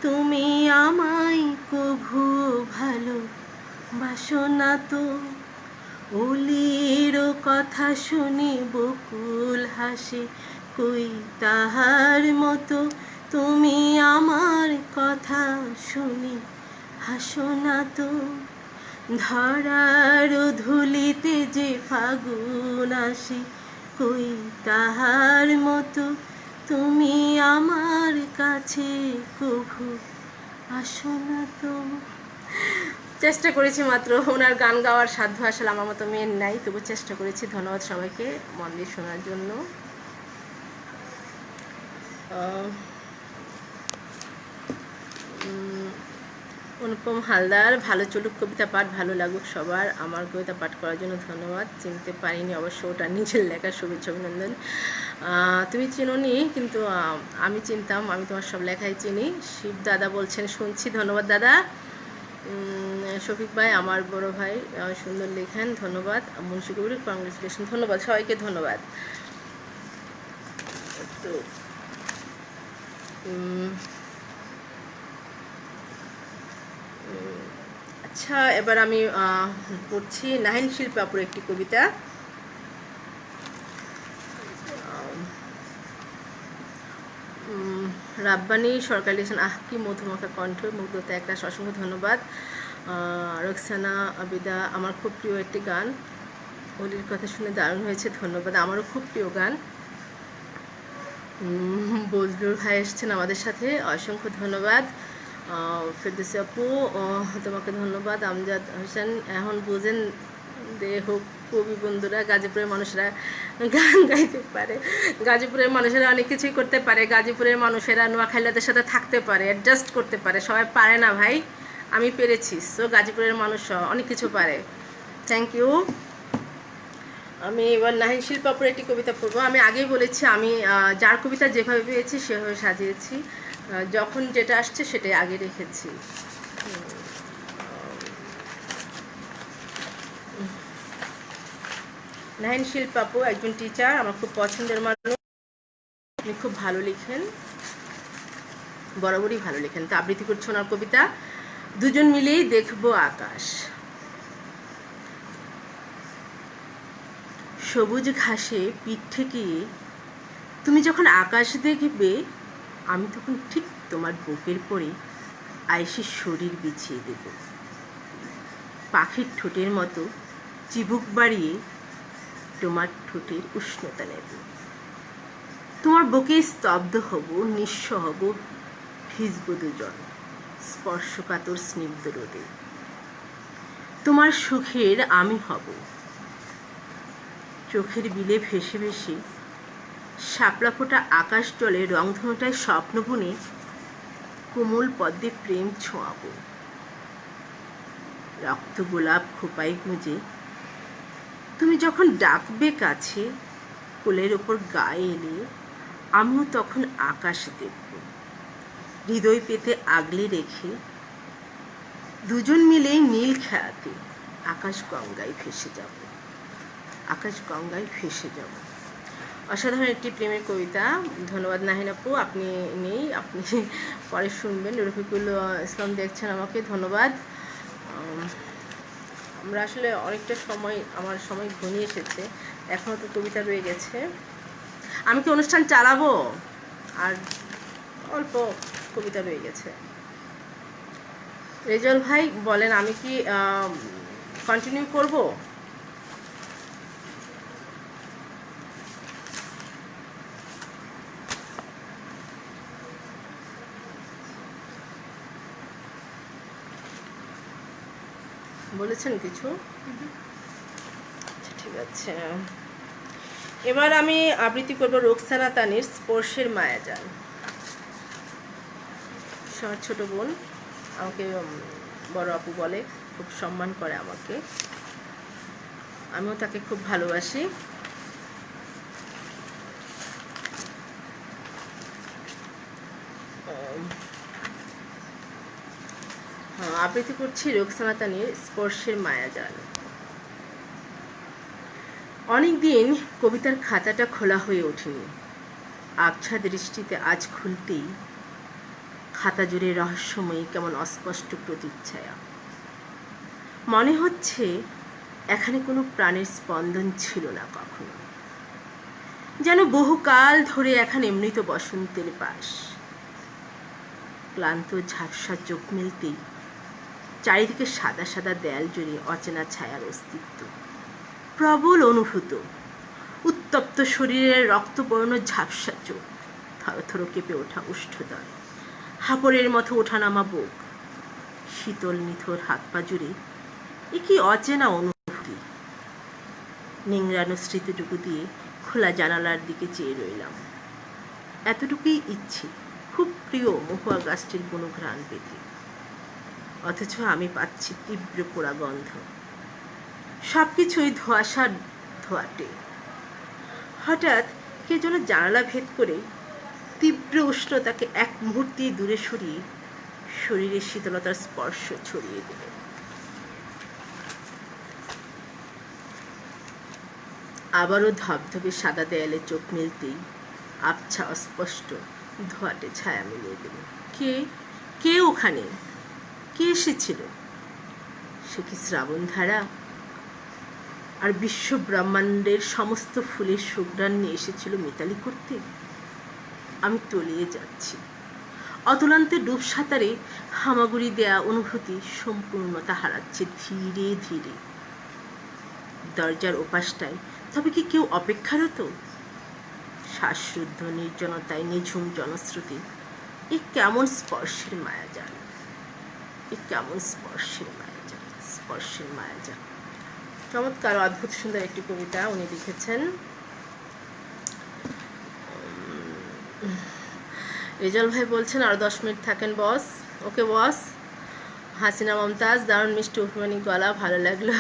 তুমি আমায় কভু ভালোবাসো না তো। অলির কথা শুনি বকুল হাসে, কই তাহার মতো তুমি আমার কথা শুনি হাসো না তো। ধরার ধুলিতে যে ফাগুন আসে, কই তাহার মতো তুমি আমার কাছে কভু আসো না তো। চেষ্টা করেছি মাত্র, ওনার গান গাওয়ার সাধ্য আসলে আমার মতো মেয়ের নাই, তবু চেষ্টা করেছি। ধন্যবাদ সবাইকে মন দিয়ে শোনার জন্য। অনুপম হালদার, ভালো চলুক কবিতা পাঠ, ভালো লাগুক সবার। আমার কবিতা পাঠ করার জন্য ধন্যবাদ। চিনতে পারিনি অবশ্য, ওটা নিজের লেখা, শুভেচ্ছা অভিনন্দন। তুমি চিনোনি, কিন্তু আমি চিনতাম, আমি তোমার সব লেখাই চিনি। শিব দাদা বলছেন শুনছি, ধন্যবাদ দাদা। শফিক ভাই আমার বড় ভাই, সুন্দর লেখেন, ধন্যবাদ। মুন্সি কবির কংগ্রেচুলেশন, ধন্যবাদ সবাইকে, ধন্যবাদ। তো আচ্ছা, এবার আমি পড়ছি নাহিন শিল্পী আপুর একটি কবিতা। রাব্বানি সরকার লিখেছেন, কি মধুমাখা কণ্ঠ, মুগ্ধতা একটা, অসংখ্য ধন্যবাদ। রোকসানা আবিদা, আমার খুব প্রিয় একটি গান, হোলির কথা শুনে দারুণ হয়েছে, ধন্যবাদ। আমারও খুব প্রিয় গান। বজলুর ভাই এসেছেন আমাদের সাথে, অসংখ্য ধন্যবাদ। ফেরদৌসী আপু, তোমাকে ধন্যবাদ। আমজাদ হোসেন, এখন বুঝেন দেহ কবি বন্ধুরা, গাজীপুরের মানুষেরা গান গাইতে পারে, গাজীপুরের মানুষেরা অনেক কিছুই করতে পারে, গাজীপুরের মানুষেরা নোয়াখালীদের সাথে থাকতে পারে, অ্যাডজাস্ট করতে পারে, সবাই পারে না ভাই, আমি পেরেছি। সো গাজীপুরের মানুষ অনেক কিছু পারে। Thank you. আমি এবার নাহিন শিল্পাপুর একটি কবিতা পড়বো। আমি আগেই বলেছি, আমি যার কবিতা যেভাবে পেয়েছি সেভাবে সাজিয়েছি, যখন যেটা আসছে সেটাই আগে রেখেছি। নাহিন শিল্পাপু একজন টিচার, আমার খুব পছন্দের মানুষ, উনি খুব ভালো লিখেন, বরাবরই ভালো লিখেন। তো আবৃত্তি করছে ওনার কবিতা, দুজন মিলেই দেখবো আকাশ। সবুজ ঘাসে পিঠ ঠেকিয়ে তুমি যখন আকাশ দেখবে, আমি তখন ঠিক তোমার বুকের পরে আয়েসে শরীর বিছিয়ে দেব, পাখির ঠোঁটের মতো চিবুক বাড়িয়ে তোমার ঠোঁটের উষ্ণতা নেব, তোমার বুকে স্তব্ধ হব, নিঃস্ব হব, ভিজব দুজন স্পর্শকাতর স্নিগ্ধ রোদে, তোমার সুখের আমি হব, চোখের বিলে ভেসে ভেসে শাপলা ফোটা আকাশ জলে রংধনুটায় স্বপ্ন বুনে কোমল পদ্মে প্রেম ছোঁয়াব, রক্ত গোলাপ খোপায় গুঁজে তুমি যখন ডাকবে কাছে, কোলের ওপর গায়ে এলে আমিও তখন আকাশ দেখব, হৃদয় পেতে আগলে রেখে দুজন মিলে নীল খেয়াতে আকাশ গঙ্গায় ভেসে যাব, আকাশ গঙ্গায় ভেসে যাব। অসাধারণ একটি প্রেমের কবিতা, ধন্যবাদ নাহিন আপু। আপনি নেই, আপনি পরে শুনবেন। রফিকুল ইসলাম দেখছেন আমাকে, ধন্যবাদ। আমরা আসলে অনেকটা সময়, আমার সময় ঘনিয়ে এসেছে, এখনও তো কবিতা রয়ে গেছে। আমি কি অনুষ্ঠান চালাবো? আর অল্প কবিতা রয়ে গেছে। রেজাল ভাই বলেন, আমি কি কন্টিনিউ করব? বলেছেন কিছু? আচ্ছা, ঠিক আছে। এবার আমি আবৃত্তি করব রোকসানা তানির স্পর্শের মায়াজাল। আমার ছোট বোন, আমাকে বড় আপু বলে, খুব সম্মান করে আমাকে, আমিও তাকে খুব ভালোবাসি। আবৃত্তি করছি রোকসানা তানির স্পর্শের মায়াজাল। অনেকদিন কবিতার খাতাটা খোলা হয়ে ওঠেনি, আবছা দৃষ্টিতে আজ খুলতেই খাতা জুড়ে রহস্যময়ী কেমন অস্পষ্ট প্রতিচ্ছায়া। মনে হচ্ছে এখানে কোনো প্রাণের স্পন্দন ছিল না কখনো, যেন বহুকাল ধরে এখানে মৃত বসন্তের বাস। ক্লান্ত ঝাপসা চোখ মেলতেই চারিদিকে সাদা সাদা দেয়াল জুড়ে অচেনা ছায়ার অস্তিত্ব, প্রবল অনুভূত, উত্তপ্ত শরীরের রক্তবর্ণ ঝাপসা চোখ, থরথর কেঁপে ওঠা উষ্ঠদয়, হাপড়ের মতো ওঠানামা বুক, শীতল নিথর হাত পা জুড়ে এ কি অচেনা অনুভূতি। নিংড়ানো স্মৃতিটুকু দিয়ে খোলা জানালার দিকে চেয়ে রইলাম। এতটুকুই ইচ্ছে, খুব প্রিয় মহুয়া গাছটির কোনো ঘ্রাণ পেতে। অথচ আমি পাচ্ছি তীব্র পোড়া গন্ধ। সবকিছুই ধোঁয়াশার ধোঁয়াটে। হঠাৎ কে যেন জানালা ভেদ করে তীব্র উষ্ণতাকে এক মুহূর্তেই দূরে সরিয়ে শরীরের শীতলতার স্পর্শ ছড়িয়ে দিল। আবারও ধবধবে সাদা দেয়ালে চোখ মিলতেই আবছা অস্পষ্ট ধোঁয়াটে ছায়া মিলিয়ে দিল। কে কে ওখানে? কে এসেছিল? সে কি শ্রাবণধারা? আর বিশ্ব ব্রহ্মাণ্ডের সমস্ত ফুলের সুঘ্রাণ নিয়ে এসেছিল মিতালি করতে? আমি তলিয়ে যাচ্ছি। অতলান্তে ডুব সাঁতারে হামাগুড়ি দেয়া অনুভূতি সম্পূর্ণতা হারাচ্ছে ধীরে ধীরে। দরজার ওপাশটায় তবে কি কেউ অপেক্ষারত? শ্বাসরুদ্ধ নির্জনতায় নিঝুম জনশ্রুতি। এ কেমন স্পর্শের মায়াজাল! এ কেমন স্পর্শের মায়াজাল! স্পর্শের মায়াজাল। চমৎকার, অদ্ভুত সুন্দর একটি কবিতা উনি লিখেছেন। রেজাল ভাই বলছেন আরো 10 মিনিট থাকেন বস। ওকে বস। হাসিনা মমতাজ, দারুণ মিষ্টি অভিমানী গলা, ভালো লাগলো।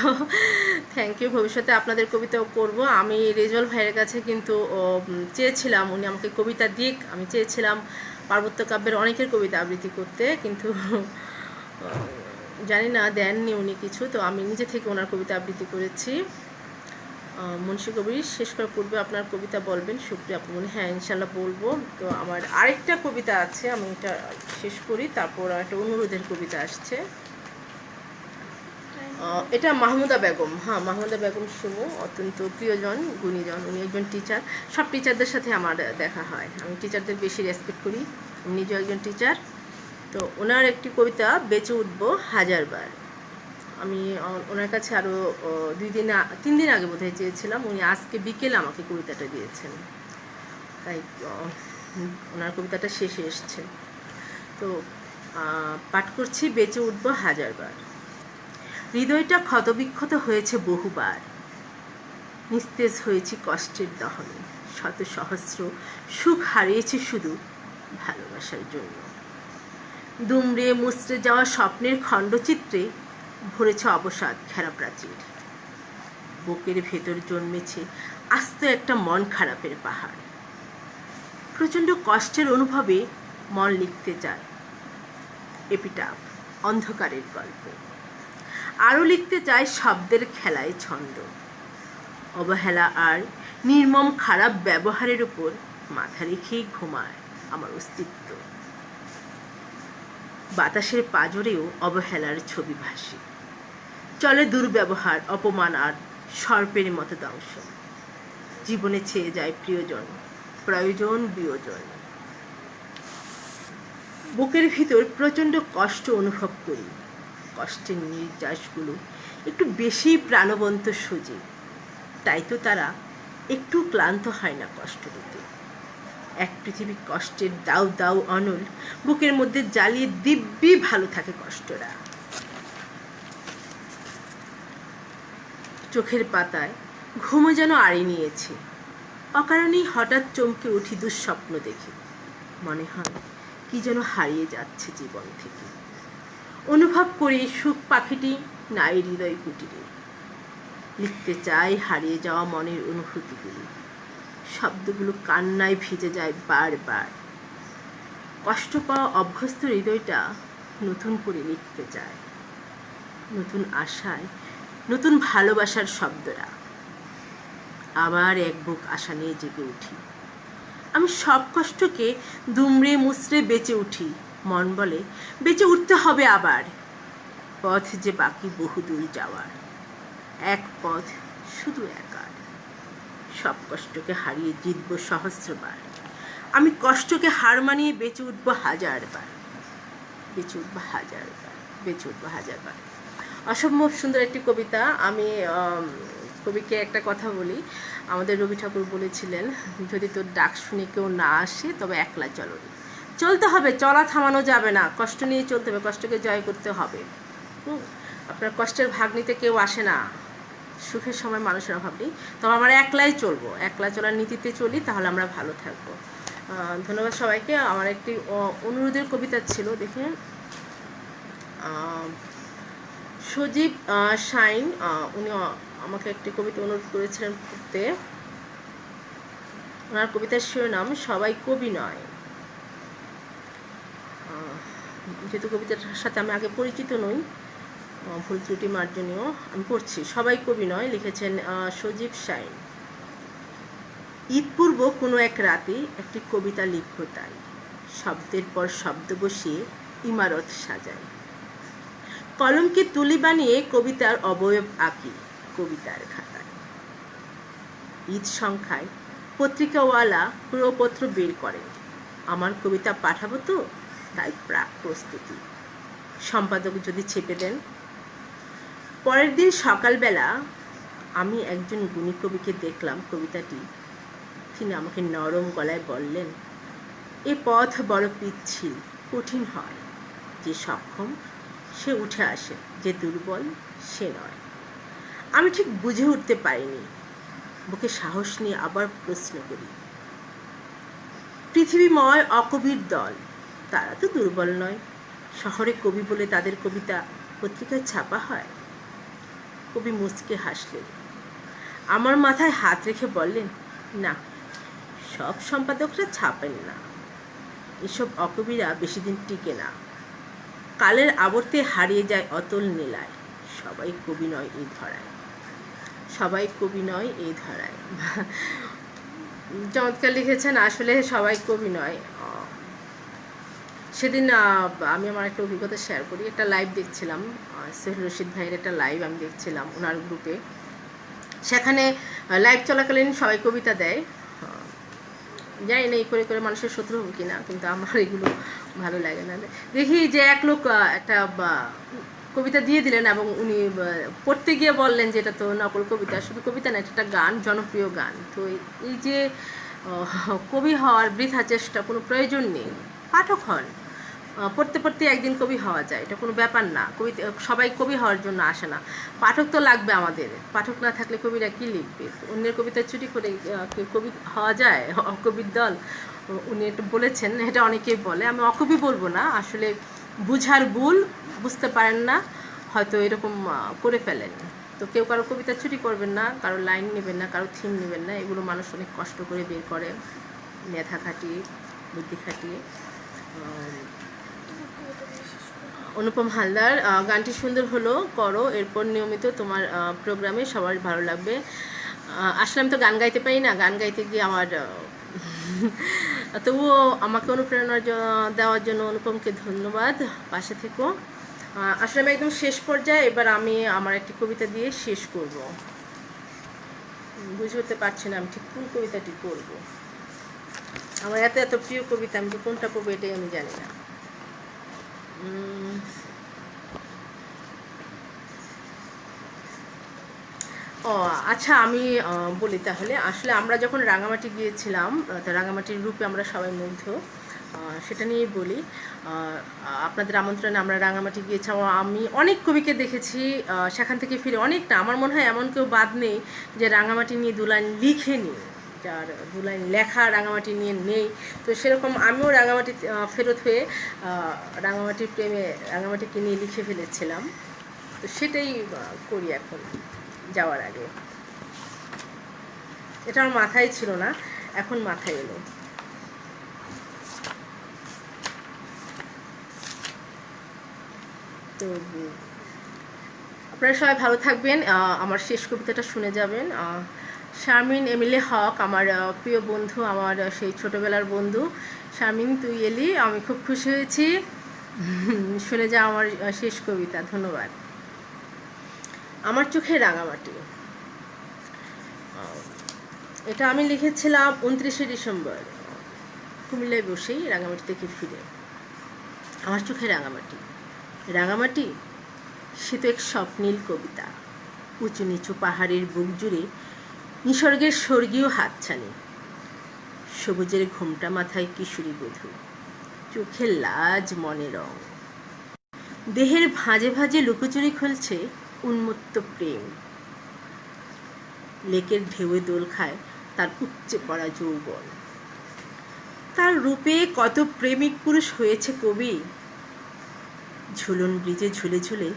Thank you. ভবিষ্যতে আপনাদের কবিতাও করব। আমি রেজাল ভাইয়ের কাছে কিন্তু চেয়েছিলাম উনি আমাকে কবিতা দিক। আমি চেয়েছিলাম পার্বত্য কাব্যের অনেকের কবিতা আবৃত্তি করতে, কিন্তু জানি না দেননি উনি কিছু। তো আমি নিজে থেকে ওনার কবিতা আবৃত্তি করেছি। মুন্সী কবির শেষ করার পূর্বে আপনার কবিতা বলবেন সুপ্রিয়া আপু। হ্যাঁ, ইনশাল্লাহ বলবো। তো আমার আরেকটা কবিতা আছে, আমি এটা শেষ করি, তারপর একটা অনুরোধের কবিতা আসছে। এটা মাহমুদা বেগম। হ্যাঁ, মাহমুদা বেগম সুমু অত্যন্ত প্রিয়জন, গুণীজন। উনি একজন টিচার। সব টিচারদের সাথে আমার দেখা হয়। আমি টিচারদের বেশি রেসপেক্ট করি। আমি নিজেও একজন টিচার। তো ওনার একটি কবিতা বেঁচে উঠবো হাজারবার। আমি ওনার কাছে আরও 3 দিন আগে বোধহয় চেয়েছিলাম। উনি আজকে বিকেলে আমাকে কবিতাটা দিয়েছেন। তাই ওনার কবিতাটা শেষে এসছে। তো পাঠ করছি বেঁচে উঠবো হাজারবার। হৃদয়টা ক্ষতবিক্ষত হয়েছে বহুবার। নিস্তেজ হয়েছি কষ্টের দহনে। শত সহস্র সুখ হারিয়েছি শুধু ভালোবাসার জন্য। দুমড়ে মুচড়ে যাওয়া স্বপ্নের খণ্ডচিত্রে ভরেছে অবসাদ ঘেরা প্রাচীর। বুকের ভেতর জন্মেছে আস্ত একটা মন খারাপের পাহাড়। প্রচণ্ড কষ্টের অনুভবে মন লিখতে চায় এপিটাফ, অন্ধকারের গল্প। আরও লিখতে চায় শব্দের খেলায় ছন্দ। অবহেলা আর নির্মম খারাপ ব্যবহারের উপর মাথা রেখেই ঘুমায় আমার অস্তিত্ব। বাতাসের পাজরেও অবহেলার ছবি ভাসে। চলে দুর্ব্যবহার, অপমান আর সর্পের মতো দংশন। জীবনে ছেয়ে যায় প্রিয়জন, প্রয়োজন বিয়োজন। বুকের ভিতর প্রচণ্ড কষ্ট অনুভব করি। কষ্টের নির্যাসগুলো একটু বেশি প্রাণবন্ত সুজি। তাই তো তারা একটু ক্লান্ত হয় না কষ্ট দিতে। এক পৃথিবী কষ্টের দাউ দাউ অনল বুকের মধ্যে জ্বালিয়ে দিব্যি ভালো থাকে কষ্টরা। চোখের পাতায় ঘুমো যেন আড়ি নিয়েছে। অকারণেই হঠাৎ চমকে উঠি দুঃস্বপ্ন দেখে। মনে হয় কি যেন হারিয়ে যাচ্ছে জীবন থেকে। অনুভব করি সুখ পাখিটি নাই হৃদয় কুটিরে। লিখতে চাই হারিয়ে যাওয়া মনের অনুভূতিগুলি। শব্দগুলো কান্নায় ভিজে যায় বারবার। কষ্ট পাওয়া অভ্যস্ত হৃদয়টা নতুন করে লিখতে চায়। নতুন আশায় নতুন ভালোবাসার শব্দরা। আবার এক বুক আশা নিয়ে জেগে উঠি। আমি সব কষ্টকে দুমড়ে মুচড়ে বেঁচে উঠি। মন বলে বেঁচে উঠতে হবে আবার। পথ যে বাকি বহুদূর যাওয়ার। এক পথ শুধু একার। সব কষ্টকে হারিয়ে জিতব সহস্রবার। আমি কষ্টকে হার মানিয়ে বেঁচে উঠবো হাজারবার। বেঁচে উঠবো হাজারবার। বেঁচে উঠবো হাজারবার। অসম্ভব সুন্দর একটি কবিতা। আমি কবিকে একটা কথা বলি। আমাদের রবি ঠাকুর বলেছিলেন, যদি তোর ডাক শুনে কেউ না আসে তবে একলা চলো। চলতে হবে, চলা থামানো যাবে না। কষ্ট নিয়ে চলতে হবে, কষ্টকে জয় করতে হবে। আপনার কষ্টের ভাগ নিতে কেউ আসে না। সুখের সময় মানুষের অভাব নেই। তবে আমরা একলাই চলবো, একলা চলার নীতিতে চলি, তাহলে আমরা ভালো থাকবো। ধন্যবাদ সবাইকে। আমার একটি অনুরোধের কবিতা ছিল, দেখুন সজীব শাইন, উনি আমাকে একটি কবিতা অনুরোধ করেছিলেন পড়তে। ওনার কবিতার শিরোনাম সবাই কবি নয়। যেহেতু কবিতার সাথে আমি আগে পরিচিত নই, ভুল ত্রুটি মার্জনীয়, আমি পড়ছি। সবাই কবি নয়, লিখেছেন সজীব শাইন। ঈদ পূর্ব কোনো এক রাতে একটি কবিতা লিখব তাই, শব্দের পর শব্দ বসিয়ে ইমারত সাজাই, কলমকে তুলি বানিয়ে কবিতার অবয়ব আঁকি কবিতার খাতায়। ঈদ সংখ্যায় পত্রিকাওয়ালা প্রপত্র বের করেন, আমার কবিতা পাঠাবো তো, তাই প্রাক প্রস্তুতি, সম্পাদক যদি চেপে দেন। পরের দিন সকালবেলা আমি একজন গুণী কবিকে দেখলাম কবিতাটি, তিনি আমাকে নরম গলায় বললেন, এ পথ বড় পিচ্ছিল, কঠিন হয়, যে সক্ষম সে উঠে আসে, যে দুর্বল সে নয়। আমি ঠিক বুঝে উঠতে পারিনি, বুকে সাহস নিয়ে আবার প্রশ্ন করি, পৃথিবীময় অকবির দল, তারা তো দুর্বল নয়, শহরে কবি বলে তাদের কবিতা পত্রিকায় ছাপা হয়? কবি মুচকে হাসলেন, আমার মাথায় হাত রেখে বললেন, না, সব সম্পাদকরা ছাপেন না, এসব অকবিরা বেশি দিন টিকে না, কালের আবর্তে হারিয়ে যায় অতল নীলায়, সবাই কবি নয় এই ধরায়, সবাই কবি নয় এই ধরায়। চমৎকার লিখেছেন। আসলে সবাই কবি নয়। সেদিন আমি আমার একটা অভিজ্ঞতা শেয়ার করি। একটা লাইভ দেখছিলাম, সোহেল রশিদ ভাইয়ের একটা লাইভ আমি দেখছিলাম ওনার গ্রুপে। সেখানে লাইভ চলাকালীন সবাই কবিতা দেয়, জানি না এই করে করে মানুষের শত্রু হবে কিনা, কিন্তু আমার এগুলো ভালো লাগে না। দেখি যে এক লোক একটা কবিতা দিয়ে দিলেন এবং উনি পড়তে গিয়ে বললেন যে এটা তো নকল কবিতা। শুধু কবিতা না, এটা একটা গান, জনপ্রিয় গান। তো এই যে কবি হওয়ার বৃথা চেষ্টা, কোনো প্রয়োজন নেই। পাঠক হন, পড়তে পড়তে একদিন কবি হওয়া যায়, এটা কোনো ব্যাপার না। কবিতা সবাই কবি হওয়ার জন্য আসে না, পাঠক তো লাগবে আমাদের। পাঠক না থাকলে কবিরা কি লিখবে? অন্যের কবিতা চুরি করে কবি হওয়া যায়? অকবির দল, উনি একটু বলেছেন, এটা অনেকেই বলে। আমি অকবি বলবো না, আসলে বুঝার ভুল, বুঝতে পারেন না, হয়তো এরকম করে ফেলেন। তো কেউ কারো কবিতা চুরি করবেন না, কারো লাইন নেবেন না, কারো থিম নেবেন না। এগুলো মানুষ অনেক কষ্ট করে বের করে, মেধা খাটিয়ে, বুদ্ধি খাটিয়ে। অনুপম হালদার, গানটি সুন্দর হলো, করো এরপর নিয়মিত তোমার প্রোগ্রামে, সবার ভালো লাগবে। আসলে আমি তো গান গাইতে পারি না, গান গাইতে গিয়ে আমার তবুও আমাকে অনুপ্রেরণা দেওয়ার জন্য অনুপমকে ধন্যবাদ। পাশে থেকো। আসলে আমি একদম শেষ পর্যায়ে, এবার আমি আমার একটি কবিতা দিয়ে শেষ করব। বুঝে উঠতে পারছি না আমি ঠিক কোন কবিতাটি করব। আমার এত এত প্রিয় কবিতা, আমি কোনটা পড়বো এটাই আমি জানি না। ও আচ্ছা, আমি বলি তাহলে। আসলে আমরা যখন রাঙামাটি গিয়েছিলাম, তো রাঙামাটির রূপে আমরা সবাই মুগ্ধ, সেটা নিয়েই বলি। আপনাদের আমন্ত্রণে আমরা রাঙামাটি গিয়েছিলাম, আমি অনেক কবিকে দেখেছি। সেখান থেকে ফিরে অনেকটা, আমার মনে হয় এমন কেউ বাদ নেই যে রাঙামাটি নিয়ে দু লাইন লিখেনি, যার দু লাইন লেখা রাঙামাটি নিয়ে নেই। তো সেরকম আমিও রাঙামাটি ফেরত হয়ে রাঙামাটির প্রেমে রাঙামাটিকে নিয়ে লিখে ফেলেছিলাম। তো সেটাই করি এখন যাওয়ার আগে। এটা আমার মাথায় ছিল না, এখন মাথায় এলো। তো আপনারা সবাই ভালো থাকবেন। আমার শেষ কবিতাটা শুনে যাবেন। শারমিন এমিলে হক, আমার প্রিয় বন্ধু, আমার সেই ছোটবেলার বন্ধু। শারমিন, তুই এলি, আমি খুব খুশি হয়েছি। শুনে যা আমার শেষ কবিতা। ধন্যবাদ। আমার চোখে রাঙামাটি, এটা আমি লিখেছিলাম 29শে ডিসেম্বর, কুমিল্লায় বসেই, রাঙামাটি থেকে ফিরে। আমার চোখে রাঙামাটি, রাঙামাটি সে তো এক স্বপ্নীল কবিতা, উঁচু নিচু পাহাড়ের বুক জুড়ে নিসর্গের স্বর্গীয় হাতছানি, সবুজের ঘোমটা মাথায় কিশোরী বধূ, চোখের লাজ মনে রং, দেহের ভাঁজে ভাঁজে লুকোচুরি খুলছে উন্মত্ত প্রেম, লেকের ঢেউয়ে দোল খায় তার উপচে পড়া যৌবন, তার রূপে কত প্রেমিক পুরুষ হয়েছে কবি, ঝুলন ব্রিজে ঝুলে ঝুলে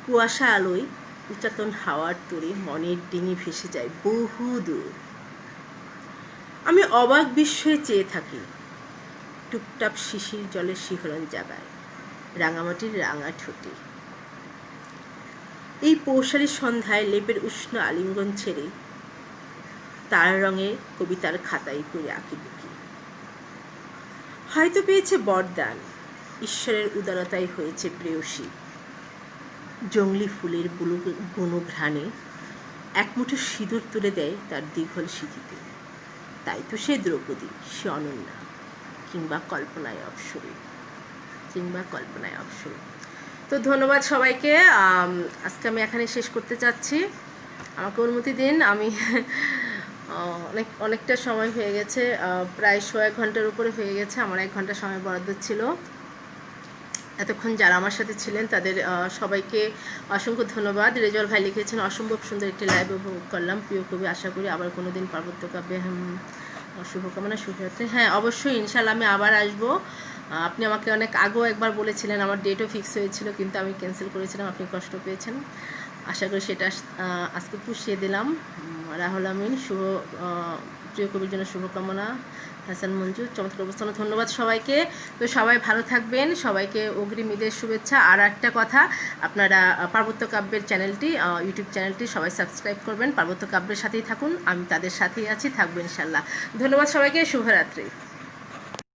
কুয়াশা আলোয় উচাতন হাওয়ার তোড়ে মনের ডিঙি ভেসে যায় বহু দূর। আমি অবাক বিস্ময়ে চেয়ে থাকি টুপটাপ শিশির জলের শিহরণ জাগায় রাঙামাটির রাঙা ঠোঁটে। এই পৌষালী সন্ধ্যায় লেপের উষ্ণ আলিঙ্গন ছেড়ে তার রঙে কবিতার খাতায় করে আঁকিবুকি। হয়তো পেয়েছে বরদান, ঈশ্বরের উদারতায় হয়েছে প্রেয়সী। জংলি ফুলের বুনো ঘ্রাণে এক মুঠো সিঁদুর তুলে দেয় তার দীঘল সিঁথিতে। তাই তো সে দ্রৌপদী, সে অনন্যা, কিংবা কল্পনায় অপসরী। তো ধন্যবাদ সবাইকে। আজকে আমি এখানে শেষ করতে চাচ্ছি। আমাকে অনুমতি দিন। আমি অনেকটা সময় হয়ে গেছে, প্রায় 1.5 ঘন্টার উপরে হয়ে গেছে। আমার 1 ঘন্টা সময় বরাদ্দ ছিল। এতক্ষণ যারা আমার সাথে ছিলেন তাদের সবাইকে অসংখ্য ধন্যবাদ। রেজল ভাই লিখেছেন, অসম্ভব সুন্দর একটি লাইভ উপভোগ করলাম। প্রিয় কবি, আশা করি আবার কোনোদিন পার্বত্য কাব্যে শুভকামনা, শুভরাত্রি। হ্যাঁ, অবশ্যই, ইনশাল্লাহ আমি আবার আসবো। আপনি আমাকে অনেক আগেও একবার বলেছিলেন, আমার ডেটও ফিক্স হয়েছিল, কিন্তু আমি ক্যান্সেল করেছিলাম, আপনি কষ্ট পেয়েছেন। আশা করি সেটা আজকে পুষিয়ে দিলাম। রাহুল আমিন, প্রিয় কবির জন্য শুভকামনা। হাসান মঞ্জু, চমৎকার অবস্থান। ধন্যবাদ সবাইকে। তো সবাই ভালো থাকবেন, সবাইকে অগ্রিম ঈদের শুভেচ্ছা। আর একটা কথা, আপনারা পার্বত্য কাব্যের চ্যানেলটি, ইউটিউব চ্যানেলটি সবাই সাবস্ক্রাইব করবেন। পার্বত্য কাব্যের সাথেই থাকুন, আমি তাদের সাথেই আছি, থাকবো ইনশাল্লাহ। ধন্যবাদ সবাইকে, শুভরাত্রি।